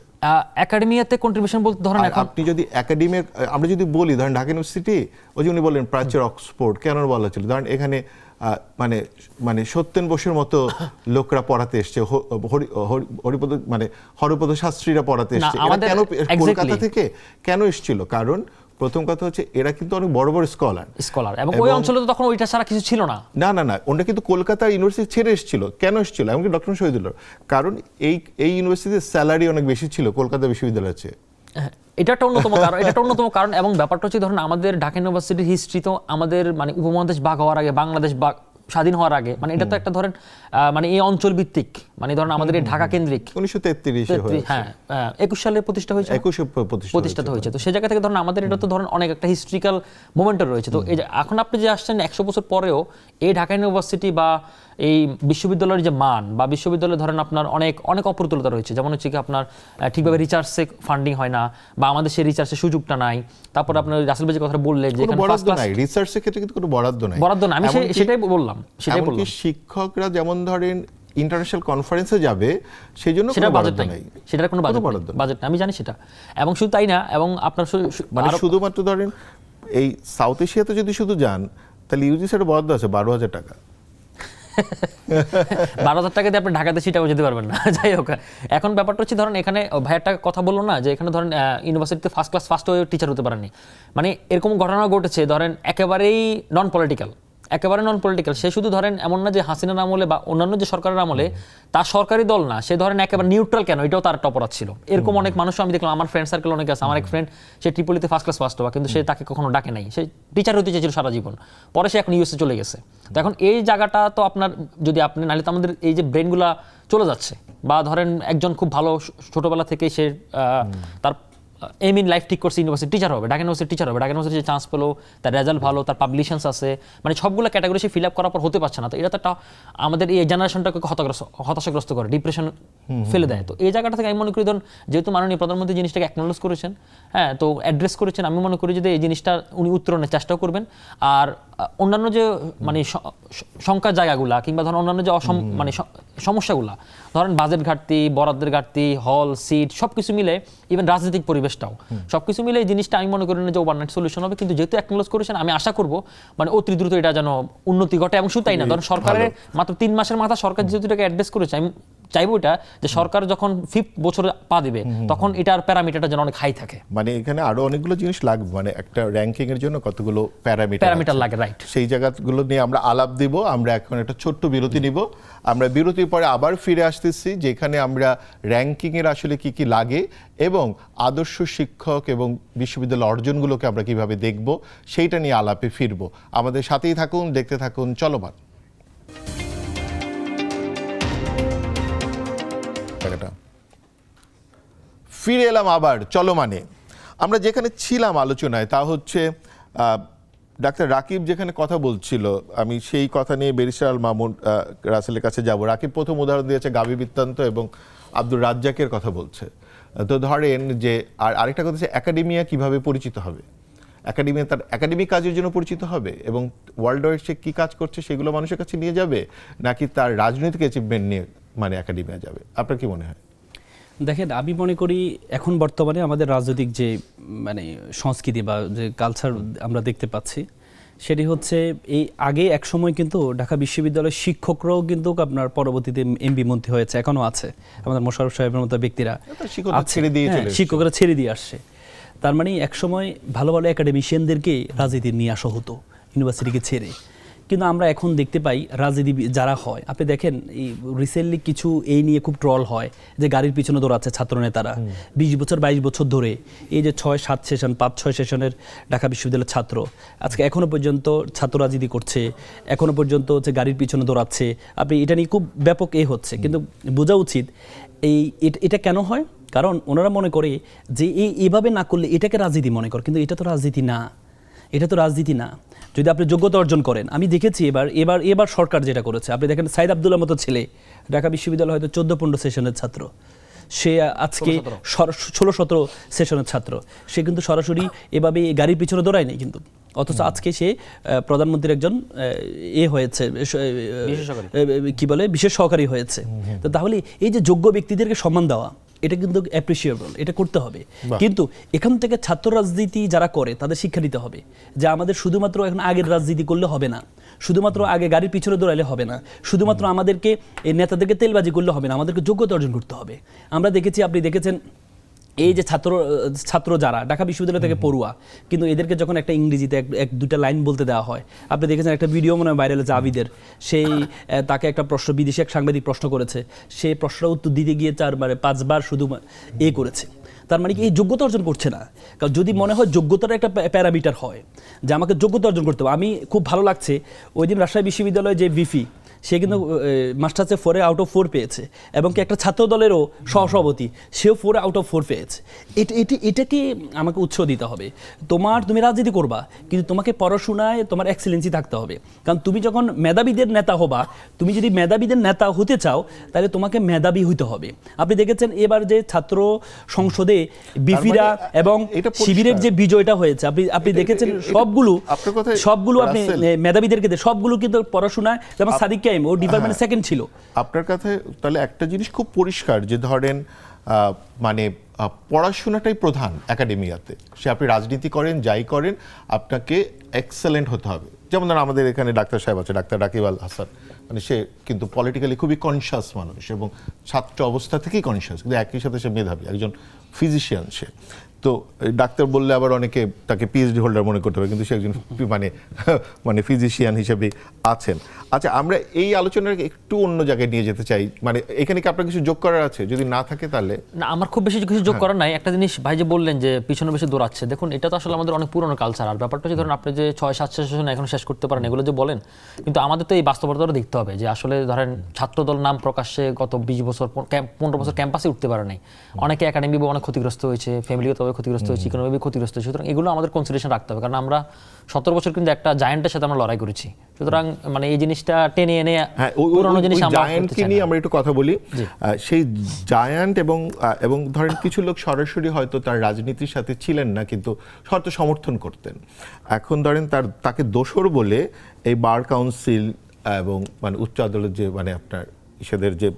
একাডেমিয়াতে কন্ট্রিবিউশন বলতে ধরেন আপনি যদি একাডেমিক, আমরা যদি বলি ধরেন ঢাকা ইউনিভার্সিটি, ওই যে উনি বললেন প্রাচ্যের অক্সফোর্ড কেন বলা ছিল, ধরেন এখানে মানে মানে সত্যেন বোসের মতো লোকরা পড়াতে এসছে, হরিপদ মানে হরপদ শাস্ত্রীরা পড়াতে এসছে, এরা কেন কলকাতা থেকে কেন এসেছিল? কারণ প্রথম কথা হচ্ছে এরা কিন্তু অনেক বড় বড় স্কলার, এবং ওই অঞ্চলে তো তখন ওইটা ছাড়া কিছু ছিল না। না, ওটা কিন্তু কলকাতা ইউনিভার্সিটি ছেড়ে এসেছিল। কেন এসেছিল? এমনকি ডক্টর শহীদুল্লাহ, কারণ এই ইউনিভার্সিটির স্যালারি অনেক বেশি ছিল কলকাতা বিশ্ববিদ্যালয়ের চেয়ে। এটা একটা অন্যতম কারণ, এবং ব্যাপারটা হচ্ছে ধরেন আমাদের ঢাকা ইউনিভার্সিটির হিস্ট্রি তো আমাদের মানে উপমহাদেশ ভাগ হওয়ার আগে, বাংলাদেশ স্বাধীন হওয়ার আগে, মানে এটা তো একটা ধরেন মানে এই অঞ্চল ভিত্তিক, মানে ধরেন আমাদের এই ঢাকা কেন্দ্রিক 1933 হ্যাঁ 21 সালে প্রতিষ্ঠা হয়েছে, প্রতিষ্ঠা হয়েছে। তো সেই জায়গা থেকে ধরেন আমাদের এটা তো ধরেন অনেক একটা হিস্ট্রিক্যাল মোমেন্টার রয়েছে। তো এই যে এখন আপনি যে আসছেন 100 বছর পরেও এই ঢাকা ইউনিভার্সিটি বা এই বিশ্ববিদ্যালয়ের যে মান বা বিশ্ববিদ্যালয়ে ধরেন আপনার অনেক অপ্রতুলতা রয়েছে, যেমন হচ্ছে কি আপনার ঠিকভাবে রিসার্চে ফান্ডিং হয় না, বা আমাদের সেই রিসার্চের সুযোগটা নাই। তারপর আপনার রাসেল ভাই যে কথা বললেন যে এখানে বরাদ্দ নাই, রিসার্চের ক্ষেত্রে কিন্তু কোনো বরাদ্দ নাই, আমি সেটাই বললাম। শিক্ষকরা যেমন ধরেন ইন্টারন্যাশনাল কনফারেন্সে যাবে, সেই জন্য সেটা বাজেট নাই, সেটার কোনো বাজেট নাই, আমি জানি সেটা। এবং শুধু তাই না, এবং আপনার মানে শুধুমাত্র ধরেন এই সাউথ এশিয়াতে যদি শুধু যান, তাহলে ইউজিসির বরাদ্দ আছে 12,000 টাকা। 12,000 টাকা দিয়ে আপনি ঢাকাতে সিটাও যেতে পারবেন না। যাই হোক, এখন ব্যাপারটা হচ্ছে ধরেন এখানে ভাইয়েরটা কথা বললো না যে এখানে ধরেন ইউনিভার্সিটিতে ফার্স্ট হয়ে টিচার হতে পারেননি, মানে এরকম ঘটনা ঘটেছে ধরেন একেবারেই নন পলিটিক্যাল। সে শুধু ধরেন এমন না যে হাসিনার আমলে বা অন্যান্য যে সরকারের আমলে তার সরকারি দল না, সে ধরেন একেবারে নিউট্রাল কেন, এটাও তার একটা অপরাধ ছিল। এরকম অনেক মানুষ আমি দেখলাম, আমার ফ্রেন্ড সার্কেল অনেক আছে। আমার এক ফ্রেন্ড, সে ট্রিপলিতে ফার্স্ট হওয়া, কিন্তু সে তাকে কখনো ডাকে নাই, সে টিচার হতে চেয়েছিল সারা জীবন, পরে সে এখন ইউএসএ চলে গেছে। তো এখন এই জায়গাটা তো আপনার যদি আপনি নাহলে তো আমাদের এই যে ব্রেনগুলা চলে যাচ্ছে, বা ধরেন একজন খুব ভালো ছোটবেলা থেকে সে তার এম ইন লাইফ ঠিক করছে ইউনিভার্সিটি টিচার হবে, ঢাকা ইউনিভার্সিটি টিচার হবে, ঢাকা ইউনিভার্সিটি যে চান্স পেলো, তার রেজাল্ট ভালো, তার পাবলিশনস আছে, মানে সবগুলো ক্যাটাগরি সে ফিল আপ করার পর হতে পারছে না। তো এটা তো একটা আমাদের এই জেনারেশনটাকে হতাশাগ্রস্ত করে, ডিপ্রেশন ফেলে দেয়। তো এই জায়গাটা থেকে আমি মনে করি, ধরুন যেহেতু মাননীয় প্রধানমন্ত্রী জিনিসটাকে অ্যাকনোলেজ করেছেন, হ্যাঁ, তো অ্যাড্রেস করেছেন, আমি মনে করি যে এই জিনিসটা উনি উত্তরণের চেষ্টাও করবেন। আর অন্যান্য যে মানে শঙ্কার জায়গাগুলা কিংবা ধরেন অন্যান্য যে মানে সমস্যাগুলা, ধরেন বাজেট ঘাটতি, বরাদ্দের ঘাটতি, হল সিট সবকিছু মিলে, ইভেন রাজনৈতিক পরিবেশটাও, সবকিছু মিলে এই জিনিসটা আমি মনে করি না যে ওভারনাইট সলিউশন হবে। কিন্তু যেহেতু অ্যাকনোলেজ করেছেন, আমি আশা করব মানে অতি দ্রুত এটা যেন উন্নতি ঘটে। এবং শুধু তাই না, ধরেন সরকারের মাত্র 3 মাসের মাথা সরকার যেহেতু এটাকে অ্যাড্রেস করেছে, আমি চাইবো এটা যে সরকার যখন 5th বছরে পা দিবে তখন এটার প্যারামিটারটা যেন অনেক হাই থাকে। মানে এখানে আরো অনেকগুলো জিনিস লাগবে, মানে একটা র্যাঙ্কিং এর জন্য কতগুলো প্যারামিটার লাগে, রাইট। সেই জায়গাগুলো নিয়ে আমরা আলাপ দিব। আমরা এখন একটা ছোট্ট বিরতি নিব, আমরা বিরতির পরে আবার ফিরে আসতেছি, যেখানে আমরা র্যাঙ্কিং এর আসলে কি কি লাগে এবং আদর্শ শিক্ষক এবং বিশ্ববিদ্যালয় অর্জনগুলোকে আমরা কিভাবে দেখব, সেইটা নিয়ে আলাপে ফিরবো। আমাদের সাথেই থাকুন, দেখতে থাকুন চলমান। ফিরে এলাম আবার চলমানে। আমরা যেখানে ছিলাম আলোচনায়, তা হচ্ছে ডাক্তার রাকিব যেখানে কথা বলছিল, আমি সেই কথা নিয়ে ব্যারিস্টার আল মামুন রাসেলের কাছে যাব। রাকিব প্রথম উদাহরণ দিয়েছে গাভী বৃত্তান্ত এবং আব্দুর রাজ্জাকের কথা বলছে। তো ধরেন যে আরেকটা কথা হচ্ছে একাডেমিয়া কিভাবে পরিচিত হবে, একাডেমিয়া তার একাডেমিক কাজের জন্য পরিচিত হবে এবং ওয়ার্ল্ড ওয়াইড সে কী কাজ করছে সেগুলো মানুষের কাছে নিয়ে যাবে, নাকি তার রাজনৈতিক অ্যাচিভমেন্ট নিয়ে মানে একাডেমিয়া যাবে? আপনার কি মনে হয়? দেখেন, আমি মনে করি এখন বর্তমানে আমাদের রাজনৈতিক যে মানে সংস্কৃতি বা যে কালচার আমরা দেখতে পাচ্ছি, সেটি হচ্ছে এই আগে এক সময় কিন্তু ঢাকা বিশ্ববিদ্যালয়ের শিক্ষকরাও কিন্তু আপনার পরবর্তীতে এমপি মন্ত্রী হয়েছে, এখনো আছে আমাদের মোশাররফ সাহেবের মতো ব্যক্তিরা, শিক্ষকরা ছেড়ে দিয়ে আসছে। তার মানে এক সময় ভালো ভালো একাডেমিশিয়ানদেরকে রাজনীতি নিয়ে আসা হতো ইউনিভার্সিটিকে ছেড়ে, কিন্তু আমরা এখন দেখতে পাই রাজনীতি যারা হয়, আপনি দেখেন এই রিসেন্টলি কিছু এই নিয়ে খুব ট্রল হয় যে গাড়ির পিছনে দৌড়াচ্ছে ছাত্র নেতারা 20 বছর 22 বছর ধরে, এই যে 6-7 সেশন 5-6 সেশনের ঢাকা বিশ্ববিদ্যালয়ের ছাত্র আজকে এখনো পর্যন্ত ছাত্র রাজনীতি করছে, এখনো পর্যন্ত হচ্ছে গাড়ির পিছনে দৌড়াচ্ছে। আপনি এটা নিয়ে খুব ব্যাপক হচ্ছে, কিন্তু বোঝা উচিত এটা কেন হয়, কারণ ওনারা মনে করে যে এইভাবে না করলে এটাকে রাজনীতি মনে করে, কিন্তু এটা তো রাজনীতি না, এটা তো রাজনীতি না। যদি আপনি যোগ্যতা অর্জন করেন, আমি দেখেছি এবার সরকার যেটা করেছে, আপনি দেখেন সাইদ আব্দুল্লাহ মতো ছেলে ঢাকা বিশ্ববিদ্যালয় হয়তো 14-15 সেশনের ছাত্র, সে আজকে 16-17 সেশনের ছাত্র, সে কিন্তু সরাসরি এভাবে গাড়ির পিছনে দৌড়ায় নেই কিন্তু, অথচ আজকে সে প্রধানমন্ত্রীর একজন হয়েছে কি বলে বিশেষ সহকারী হয়েছে। তো তাহলে এই যে যোগ্য ব্যক্তিদেরকে সম্মান দেওয়া, এটা কিন্তু অ্যাপ্রিসিয়েবল, এটা করতে হবে। কিন্তু এখান থেকে ছাত্র রাজনীতি যারা করে তাদের শিক্ষা দিতে হবে যে আমাদের শুধুমাত্র এখন আগের রাজনীতি করলে হবে না, শুধুমাত্র আগে গাড়ির পিছনে দৌড়ালে হবে না, শুধুমাত্র আমাদেরকে এই তেলবাজি করলে হবে না, আমাদেরকে যোগ্যতা অর্জন করতে হবে। আমরা দেখেছি, আপনি দেখেছেন এই যে ছাত্র যারা ঢাকা বিশ্ববিদ্যালয় থেকে পড়ুয়া, কিন্তু এদেরকে যখন একটা ইংরেজিতে এক দুটা লাইন বলতে দেওয়া হয়, আপনি দেখেছেন একটা ভিডিও মনে হয় ভাইরাল হয়েছে আবিদের, সেই তাকে একটা প্রশ্ন বিদেশি এক সাংবাদিক প্রশ্ন করেছে, সেই প্রশ্নের উত্তর দিতে গিয়ে 5 বার শুধু করেছে। তার মানে কি এই যোগ্যতা অর্জন করছে না। কারণ যদি মনে হয় যোগ্যতার একটা প্যারামিটার হয় যে আমাকে যোগ্যতা অর্জন করতে হবে, আমি খুব ভালো লাগছে ওই দিন রাজশাহী বিশ্ববিদ্যালয়ে যে ভিপি, সে কিন্তু মাস্টার্সে 4 আউট অফ 4 পেয়েছে, এবং কি একটা ছাত্র দলেরও সহসভাপতি, সেও 4 আউট অফ 4 পেয়েছে। এটাকে আমাকে উৎসাহ দিতে হবে। তুমি রাজনীতি করবা, কিন্তু তোমাকে পড়াশোনায় তোমার এক্সেলেন্সি থাকতে হবে। কারণ তুমি যখন মেধাবীদের নেতা হবা, তুমি যদি মেধাবীদের নেতা হতে চাও, তাহলে তোমাকে মেধাবী হইতে হবে। আপনি দেখেছেন এবার যে ছাত্র সংসদে বিফিরা এবং শিবিরের যে বিজয়টা হয়েছে, আপনি দেখেছেন সবগুলো আপনি মেধাবীদেরকে সবগুলো কিন্তু পড়াশোনায়, যেমন সাদিক ও ডিপার্টমেন্ট সেকেন্ড ছিল। আপনার কাছে তাহলে একটা জিনিস খুব পরিষ্কার যে ধরেন মানে পড়াশোনাটাই প্রধান একাডেমিয়াতে, সে আপনি রাজনীতি করেন যাই করেন আপনাকে এক্সেলেন্ট হতে হবে। যেমন ধরেন আমাদের এখানে ডাক্তার সাহেব আছে, ডাক্তার রাকিব আল হাসান, মানে সে কিন্তু পলিটিক্যালি খুবই কনসিয়াস মানুষ এবং ছাত্র অবস্থা থেকেই কনসিয়াস, কিন্তু একই সাথে সে মেধাবী, একজন ফিজিশিয়ান সে। তো ডাক্তার বললে আবার অনেকে তাকে পিএইচডি হোল্ডার মনে করতে পারে, কিন্তু সে একজন মানে ফিজিশিয়ান হিসেবে আছেন। আচ্ছা, আমরা এই আলোচনাকে একটু অন্য জায়গায় নিয়ে যেতে চাই। মানে এখানে কি আপনার কিছু যোগ করার আছে? যদি না থাকে তাহলে না, আমার খুব বেশি কিছু যোগ করার নাই। একটা জিনিস ভাই যে বললেন যে পিছনে বেশি দৌড়াচ্ছে, দেখুন এটা তো আসলে আমাদের অনেক পুরনো কালচার। আর ব্যাপারটা হচ্ছে ধরেন আপনি যে 6-7 সেশন এখন শেষ করতে পারেন এগুলো যে বলেন, কিন্তু আমাদের তো এই বাস্তবতাটা দেখতে হবে যে আসলে ধরেন ছাত্রদল নাম প্রকাশ্যে গত 20 বছর 15 বছর ক্যাম্পাসে উঠতে পারে নাই, অনেকে একাডেমিক অনেক ক্ষতিগ্রস্ত হয়েছে, ফ্যামিলিগতভাবে ক্ষতিগ্রস্ত হয়েছে, ইকোনমিক ক্ষতিগ্রস্ত হয়েছে। সুতরাং এগুলো আমাদের কনসিডারেশন রাখতে হবে, কারণ আমরা 17 বছর কিন্তু একটা জায়ান্টের সাথে আমরা লড়াই করেছি। সুতরাং মানে এই জিনিসটা টেনে এনে পুরনো জিনিস জায়ান্টকে নিয়ে আমরা একটু কথা বলি। সেই জায়ান্ট এবং ধরেন কিছু লোক সরাসরি হয়তো তার রাজনীতির সাথে ছিলেন না, কিন্তু হয়তো সমর্থন করতেন। এখন ধরেন তাকে দোসর বলে এই বার কাউন্সিল এবং মানে উচ্চ আদালত যে মানে আপনার ইসেদের যে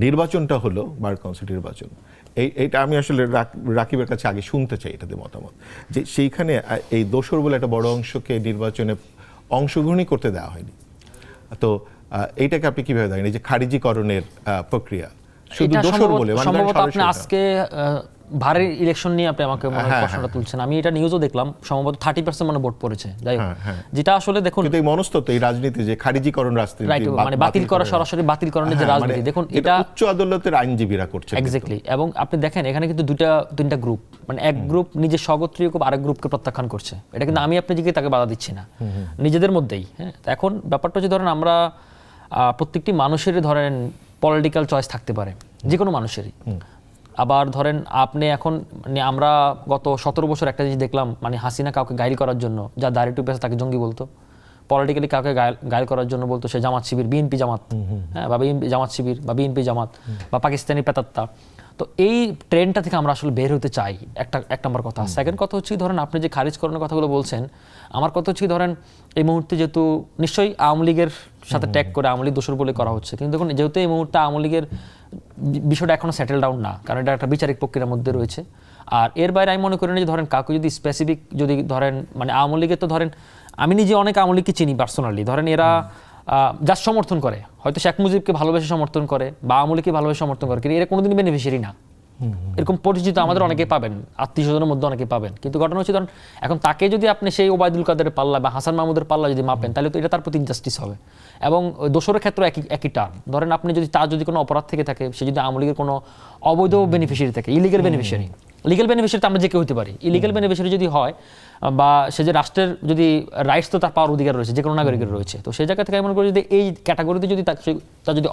নির্বাচনটা হলো, বার কাউন্সিল নির্বাচন, এইটা আমি আসলে রাকিবের কাছে আগে শুনতে চাই এটাতে মতামত, যে সেইখানে এই দোসর বলে একটা বড় অংশকে নির্বাচনে অংশগ্রহণই করতে দেওয়া হয়নি। তো এইটাকে আপনি কিভাবে দেখেন, এই যে খারিজিকরণের প্রক্রিয়া শুধু দোসর বলে? সম্ভবত আপনি আজকে ভারী ইলেকশন নিয়ে আপনি আমাকে প্রশ্নটা তুলছেন, আমি এটা নিউজও দেখলাম, সম্ভবত 30% মানে ভোট পড়েছে। যাই হোক, যেটা আসলে দেখুন এই মনস্তত্ত্ব এই রাজনীতি যে খারিজিকরণ রাজনীতি মানে বাতিল করা, সরাসরি বাতিলকরণের যে রাজনীতি, দেখুন এটা উচ্চ আদালতের আইনজীবীরা করছে এক্স্যাক্টলি। এবং আপনি দেখেন এখানে কিন্তু 2-3টা গ্রুপ, মানে এক গ্রুপ নিজের স্বগোত্রীয় গ্রুপ আরেক গ্রুপকে প্রত্যাখ্যান করছে। এটা কিন্তু আমি আপনি দিকে তাকে বাধা দিচ্ছি না, নিজেদের মধ্যেই। হ্যাঁ, এখন ব্যাপারটা হচ্ছে ধরেন আমরা প্রত্যেকটি মানুষেরই ধরেন পলিটিক্যাল চয়েস থাকতে পারে, যে কোনো মানুষেরই। আবার ধরেন আপনি এখন মানে আমরা গত 17 বছর একটা জিনিস দেখলাম, মানে হাসিনা কাউকে গাইল করার জন্য, যা দাড়ি টুপি আছে তাকে জঙ্গি বলতো, পলিটিক্যালি কাউকে গাইল করার জন্য বলতো সে জামাত শিবির, বিএনপি জামাত, হ্যাঁ, বা জামাত শিবির বা বিএনপি জামাত বা পাকিস্তানি পেতাত্তা। তো এই ট্রেন্ডটা থেকে আমরা আসলে বের হতে চাই, এক নম্বর কথা। সেকেন্ড কথা হচ্ছে ধরেন আপনি যে খারিজকরণের কথাগুলো বলছেন, আমার কথা হচ্ছে ধরেন এই মুহূর্তে যেহেতু নিশ্চয়ই আওয়ামী লীগের সাথে ট্যাগ করে আওয়ামী লীগ দোষর বলে করা হচ্ছে, কিন্তু দেখুন যেহেতু এই মুহূর্তে আওয়ামী লীগের বিষয়টা এখনো সেটেল ডাউন না, কারণ এটা একটা বিচারিক প্রক্রিয়ার মধ্যে রয়েছে। আর এর বাইরে আমি মনে করি না যে ধরেন কাউকে যদি স্পেসিফিক যদি ধরেন মানে আওয়ামী লীগের, তো ধরেন আমি নিজে অনেক আওয়ামী লীগকে চিনি পার্সোনালি, ধরেন এরা যা সমর্থন করে, হয়তো শেখ মুজিবকে ভালোবেসে সমর্থন করে বা আওয়ামী লীগকে ভালোবেসে সমর্থন করে, কিন্তু এরা কোনোদিন বেনিফিশিয়ারি না। এরকম পরিচিত আমাদের অনেকে পাবেন, আত্মীয় স্বজনের মধ্যে অনেকে পাবেন। কিন্তু ঘটনা হচ্ছে ধরেন এখন তাকে যদি আপনি সেই ওবায়দুল কাদের পাল্লা বা হাসান মাহমুদের পাল্লা যদি মাপেন, তাহলে তো এটা তার প্রতি ইনজাস্টিস হবে। এবং দোষরের ক্ষেত্রে একই টার্ম। ধরেন আপনি যদি তার যদি কোনো অপরাধ থেকে থাকে, সে যদি আওয়ামী লীগের কোনো অবৈধ বেনিফিশিয়ারি থাকে, ইলিগাল বেনিফিশিয়ারি, লিগ্যাল বেনিফিশিয়ারি তো আমরা যে কেউ হতে পারি, ইলিগাল বেনিফিশিয়ারি যদি হয় বা সে যে রাষ্ট্রের যদি রাইটস তো তার পাওয়ার অধিকার রয়েছে, যে কোনো নাগরিকের রয়েছে, তো সেই জায়গা থেকে আমি মনে করি যদি এই ক্যাটাগরিতে যদি তার যদি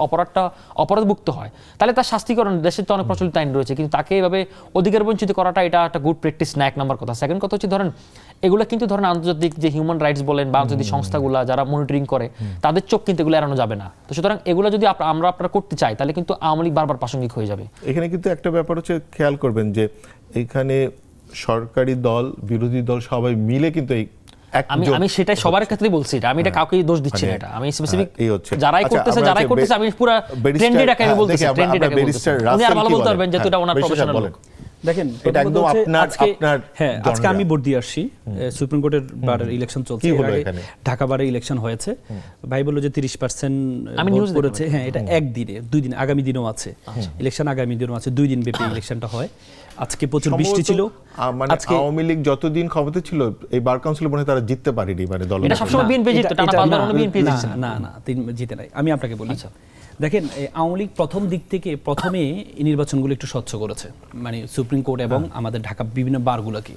অপরাধমুক্ত হয়, তাহলে তার শাস্তিকরণ দেশের তো অনেক প্রচলিত আইন রয়েছে, কিন্তু তাকে এভাবে অধিকার বঞ্চিত করাটা এটা একটা গুড প্র্যাকটিস না, এক নম্বর কথা। সেকেন্ড কথা হচ্ছে ধরেন এগুলো কিন্তু ধরেন আন্তর্জাতিক যে হিউম্যান রাইটস বলেন বা আন্তর্জাতিক সংস্থাগুলো যারা মনিটরিং করে তাদের চোখ কিন্তু এগুলো এড়ানো যাবে না। তো সুতরাং এগুলো যদি আপনারা করতে চাই, তাহলে কিন্তু আওয়ামী লীগ বারবার প্রাসঙ্গিক হয়ে যাবে। এখানে কিন্তু একটা ব্যাপার হচ্ছে, খেয়াল করবেন যে এখানে সরকারি দল বিরোধী দল সবাই মিলে কিন্তু এই আমি সেটাই সবার ক্ষেত্রেই বলছি, আমি এটা কাউকে দোষ দিচ্ছি না, এটা আমি স্পেসিফিক যারাই করতেছে আমি পুরো ট্রেন্ডি ডাকে আমি বলতেছি, ট্রেন্ডি ডাকে বলতেছি, উনি আর ভালো বলতে পারবেন যেহেতু এটা ওনার প্রফেশনাল লোক। দেখেন আজকে আমি ভোট দিয়ে আসছি, সুপ্রিম কোর্টের বারের ইলেকশন চলছে, ঢাকা বারের ইলেকশন হয়েছে, ভাই বললো যে 30% করেছে। হ্যাঁ, এটা একদিনে, 2 দিন, আগামী দিনও আছে ইলেকশন, আগামী দিনও আছে, 2 দিন ব্যাপী ইলেকশনটা হয়। আজকে প্রচুর বৃষ্টি ছিল, মানে আওয়ামী লীগ যতদিন ক্ষমতা ছিল এই বার কাউন্সিলে মনে হয় তারা জিততে পারেনি, মানে দল এটা সবসময় বিএনপি জিততো, টানা 5 বার বিএনপি জিতছে না, জিতে নাই। আমি আপনাকে বলি, দেখেন আওয়ামী লীগ প্রথম দিক থেকে প্রথমে নির্বাচনগুলো একটু স্বচ্ছ করেছে, মানে সুপ্রিম কোর্ট এবং আমাদের ঢাকা বিভিন্ন বারগুলোকে।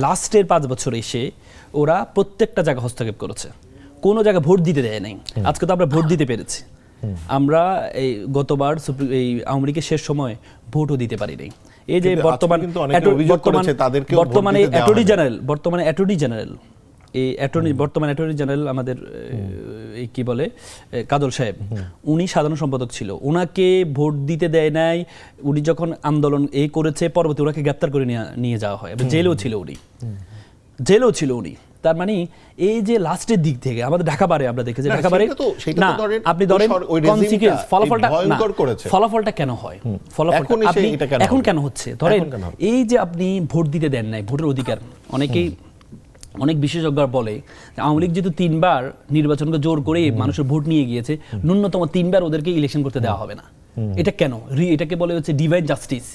লাস্টের 5 বছর এসে ওরা প্রত্যেকটা জায়গায় হস্তক্ষেপ করেছে, কোনো জায়গায় ভোট দিতে দেয় নাই। আজকে তো আমরা ভোট দিতে পেরেছি, আমরা এই গতবার এই আওয়ামী লীগের শেষ সময় ভোটও দিতে পারি নাই। এই যে বর্তমানে অ্যাটর্নি জেনারেল বর্তমান অ্যাটর্নি জেনারেল আমাদের কি বলে কাদল সাহেব, উনি সাধারণ সম্পাদক ছিল, ওনাকে ভোট দিতে দেয় নাই। উনি যখন আন্দোলন করেছে, পরবর্তী ওনাকে গ্রেপ্তার করে নিয়ে যাওয়া হয়, জেলেও ছিল উনি। তার মানে এই যে লাস্টের দিক থেকে আমাদের ঢাকা বারে আমরা দেখেছি, ঢাকা বারে না আপনি ধরেন কনসিকুয়েন্স ফলাফলটা কেন হয়, ফলাফলটা এখন কেন হচ্ছে, ধরেন এই যে আপনি ভোট দিতে দেন নাই, ভোটের অধিকার অনেক বিশেষজ্ঞ বলে আওয়ামী লীগ যেহেতু 3 বার নির্বাচনকে জোর করে মানুষের ভোট নিয়ে গিয়েছে, ন্যূনতম 3 বার ওদেরকে ইলেকশন করতে দেওয়া হবে না। এটা কেন? এটাকে বলে হচ্ছে ডিভাইন জাস্টিস।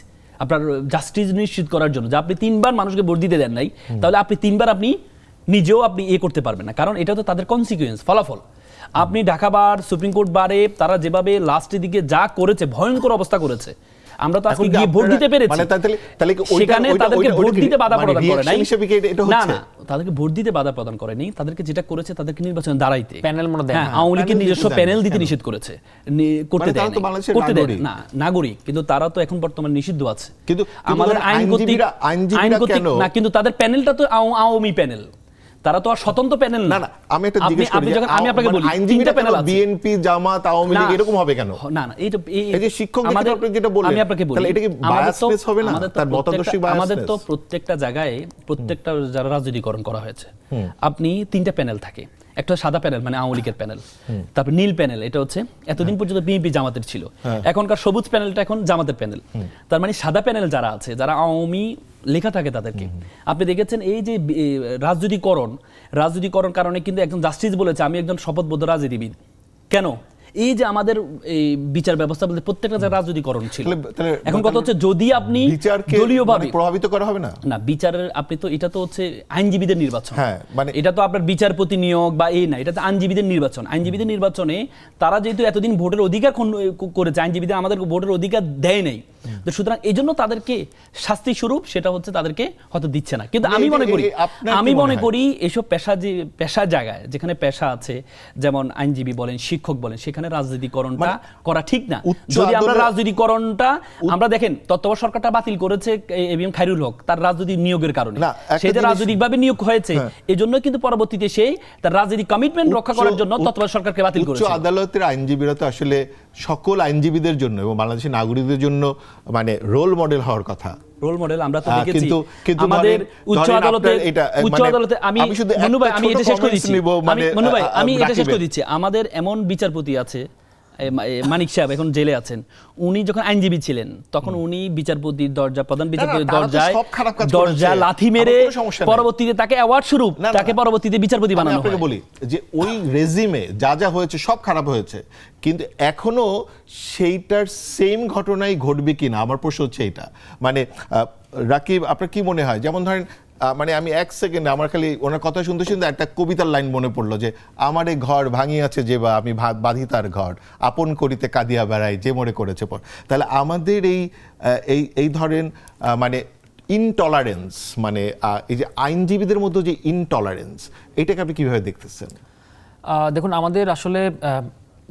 আপনার জাস্টিস নিশ্চিত করার জন্য যে আপনি 3 বার মানুষকে ভোট দিতে দেন নাই, তাহলে আপনি 3 বার আপনি নিজেও করতে পারবেন না, কারণ এটা তো তাদের কনসিকুয়েন্স, ফলাফল। আপনি ঢাকা বার, সুপ্রিম কোর্ট বারে তারা যেভাবে লাস্টের দিকে যা করেছে, ভয়ঙ্কর অবস্থা করেছে, আমরা তো আজকে গিয়ে ভোট দিতে পেরেছি। সেখানে তাদেরকে ভোট দিতে বাধা প্রদান করে নাই, না তাদেরকে ভোট দিতে বাধা প্রদান করেনি, তাদেরকে যেটা করেছে তাদেরকে নির্বাচনে দাঁড়াইতে প্যানেল আওয়ামী লীগের নিজস্ব প্যানেল দিতে নিষেধ করেছে, করতে দেয় না নাগরিক, কিন্তু তারা তো এখন বর্তমানে নিষিদ্ধ আছে। কিন্তু আমাদের আইনগতিক না, কিন্তু তাদের প্যানেলটা তো আওয়ামী প্যানেল, তারা তো আর স্বতন্ত্র প্যানেল না। আমি একটা জিজ্ঞেস করি, আমি আপনাকে বলি আইনজীবীরা প্যানেল আছে, বিএনপি, জামাত, আওয়ামী লীগ এরকম হবে কেন? না এই যে শিক্ষক আপনি যেটা বললেন, আমি আপনাকে বলি, তাহলে এটা কি বায়াসনেস হবে না? তার মতাদর্শিক বায়াসনেস। আমাদের তো প্রত্যেকটা জায়গায় প্রত্যেকটা যারা রাজনীতিকরণ করা হয়েছে, আপনি 3টা প্যানেল থাকে, একটা সাদা প্যানেল মানে আওয়ামী লীগের প্যানেল, তারপর নীল প্যানেল, এটা হচ্ছে এতদিন পর্যন্ত বিএনপি জামাতের ছিল, এখনকার সবুজ প্যানেলটা এখন জামাতের প্যানেল। তার মানে সাদা প্যানেল যারা আছে, যারা আওয়ামী লেখা থাকে তাদেরকে আপনি দেখেছেন। এই যে রাজনীতিকরণ কারণে কিন্তু একজন জাস্টিস বলেছে আমি একজন শপথবদ্ধ রাজনীতিবিদ। কেন? এই যে আমাদের এই বিচার ব্যবস্থা বলতে প্রত্যেকটা জায়গায় রাজনীতিকরণ ছিল। এখন কথা হচ্ছে যদি আপনি দলীয়ভাবে প্রভাবিত করা হবে না বিচারের, আপনি তো এটা তো হচ্ছে আইনজীবীদের নির্বাচন, মানে এটা তো আপনার বিচারপতি নিয়োগ বা না, এটা তো আইনজীবীদের নির্বাচন। আইনজীবীদের নির্বাচনে তারা যেহেতু এতদিন ভোটের অধিকার করেছে, আইনজীবীদের আমাদের ভোটের অধিকার দেয় নাই, তো সুতরাং এই জন্য তাদেরকে শাস্তি স্বরূপ সেটা হচ্ছে তাদেরকে হয়তো দিচ্ছে না। কিন্তু আমি মনে করি এসব পেশা জায়গায় যেখানে পেশা আছে, যেমন আইনজীবী বলেন, শিক্ষক বলেন, সেখানে রাজনীতিকরণটা করা ঠিক না। যদি আমরা রাজনীতিকরণটা আমরা দেখেন তত্ত্বাবধায়ক সরকারটা বাতিল করেছে এবিএম খায়রুল হক তার রাজনৈতিক নিয়োগের কারণে, সে যে রাজনৈতিকভাবে নিয়োগ হয়েছে এজন্য কিন্তু পরবর্তীতে সেই তার রাজনৈতিক কমিটমেন্ট রক্ষা করার জন্য তত্ত্বাবধায়ক সরকারকে বাতিল করেছে। উচ্চ আদালতের আইনজীবীরা তো আসলে সকল আইনজীবীদের জন্য এবং বাংলাদেশের নাগরিকদের জন্য মানে রোল মডেল হওয়ার কথা। রোল মডেল আমরা তো দেখেছি আমাদের উচ্চ আদালতে। আমি মনু ভাই আমি এটা শেষ করে দিচ্ছি, আমাদের এমন বিচারপতি আছে মানিক সাহেব এখন জেলে আছেন, উনি যখন আইনজীবী ছিলেন তখন উনি বিচারপতির দরজা, প্রধান বিচারপতির তারা তো দরজায় সব খারাপ কাজ দরজা করেছে। লাথি আমার মেরে কোনো সমস্যা নেই। পরবর্তীতে তাকে অ্যাওয়ার্ড স্বরূপ তাকে পরবর্তীতে বিচারপতি আমি বানানো আপনাকে হয়। বলি যে ওই রেজিমে যা যা হয়েছে সব খারাপ হয়েছে, কিন্তু এখনো সেইটার সেম ঘটনাই ঘটবে কিনা আমার প্রশ্ন হচ্ছে এটা। মানে রাকিব, আপনার কি মনে হয়? যেমন ধরেন মানে আমি এক সেকেন্ডে আমার খালি ওনার কথা শুনতে শুনতে একটা কবিতার লাইন মনে পড়লো যে আমার এই ঘর ভাঙিয়াছে যে বা আমি বাঁধি তার ঘর, আপন করিতে কাঁদিয়া বেড়াই যে মরে করেছে পর। তাহলে আমাদের এই ধরেন মানে ইনটলারেন্স, মানে এই যে আইনজীবীদের মধ্যে যে ইনটলারেন্স, এটাকে আপনি কিভাবে দেখতেছেন? দেখুন, আমাদের আসলে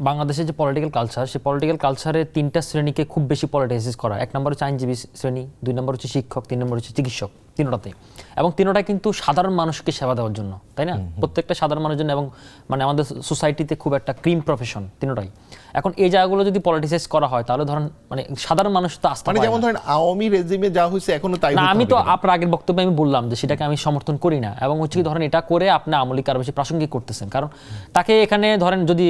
বাংলাদেশের যে পলিটিক্যাল কালচার, সেই পলিটিক্যাল কালচারে 3টা শ্রেণীকে খুব বেশি পলিটিসাইজ করা। 1 নম্বর হচ্ছে আইনজীবী শ্রেণী, 2 নম্বর হচ্ছে শিক্ষক, 3 নম্বর হচ্ছে চিকিৎসক। তিনটাতেই, এবং তিনটাই কিন্তু সাধারণ মানুষকে সেবা দেওয়ার জন্য, তাই না? প্রত্যেকটা সাধারণ মানুষের জন্য, এবং মানে আমাদের সোসাইটিতে খুব একটা ক্রিম প্রফেশন তিনটাই। এখন এই জায়গাগুলো যদি পলিটিসাইজ করা হয় তাহলে ধরেন মানে সাধারণ মানুষ তো আস্থা মানে পায় যেমন না। ধরেন আওয়ামী রেজিমে যা হয়েছে এখনো তাই না, হতে আমি হবে তো কিনা? আপনার আগের বক্তব্যে আমি বললাম যে সেটাকে আমি সমর্থন করি না, এবং হচ্ছে কি ধরেন এটা করে আপনি আওয়ামী লীগ আরো বেশি প্রাসঙ্গিক করতেছেন। কারণ তাকে এখানে ধরেন যদি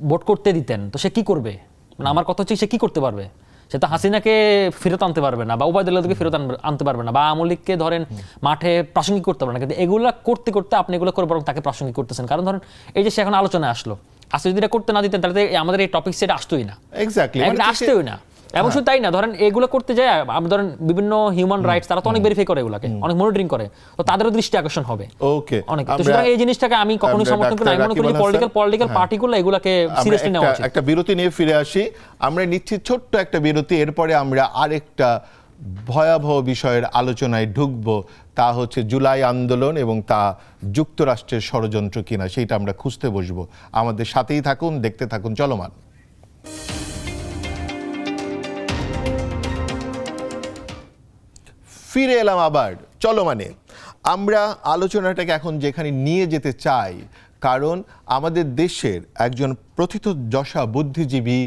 ভোট করতে দিতেন তো সে কি করবে? মানে আমার কথা হচ্ছে সে কি করতে পারবে? সে তো হাসিনাকে ফেরত আনতে পারবে না, বা ওবায়দুল্লাহকে ফেরত আনতে পারবে না, বা আওয়ামী লীগকে ধরেন মাঠে প্রাসঙ্গিক করতে পারবে না। কিন্তু এগুলা করতে করতে আপনি এগুলো করে বরং তাকে প্রাসঙ্গিক করতেছেন। কারণ ধরেন এই যে সে এখন আলোচনায় আসলো, আজকে যদি এটা করতে না দিতেন তাহলে আমাদের এই টপিক সেটা আসতোই না, এক্স্যাক্টলি একটা আসতেই না। এবং শুধু তাই না, ধরেন এগুলো করতে যায় আমি ধরেন বিভিন্ন হিউম্যান রাইটস তারা তো অনেক ভেরিফাই করে, এগুলোকে অনেক মনিটরিং করে, তো তাদেরও দৃষ্টি আকর্ষণ হবে ওকে। অনেক। তো সুতরাং এই জিনিসটাকে আমি কখনোই সমর্থন করি না। আমি মনে করি পলিটিক্যাল পার্টিগুলো এগুলোকে সিরিয়াসলি নেওয়া উচিত। একটা বিরতি নিয়ে ফিরে আসি। আমরা নিচ্ছি ছোট্ট একটা বিরতি, এরপরে আমরা আরেকটা ভয়াবহ বিষয়ের আলোচনায় ঢুকব, তা হচ্ছে জুলাই আন্দোলন এবং তা যুক্তরাষ্ট্রের ষড়যন্ত্র কিনা, সেইটা আমরা খুঁজতে বসবো। আমাদের সাথেই থাকুন, দেখতে থাকুন চলমান। ফিরে এলাম আবার চলমানে। আমরা আলোচনাটাকে এখন যেখানে নিয়ে যেতে চাই, কারণ আমাদের দেশের একজন প্রথিতযশা বুদ্ধিজীবী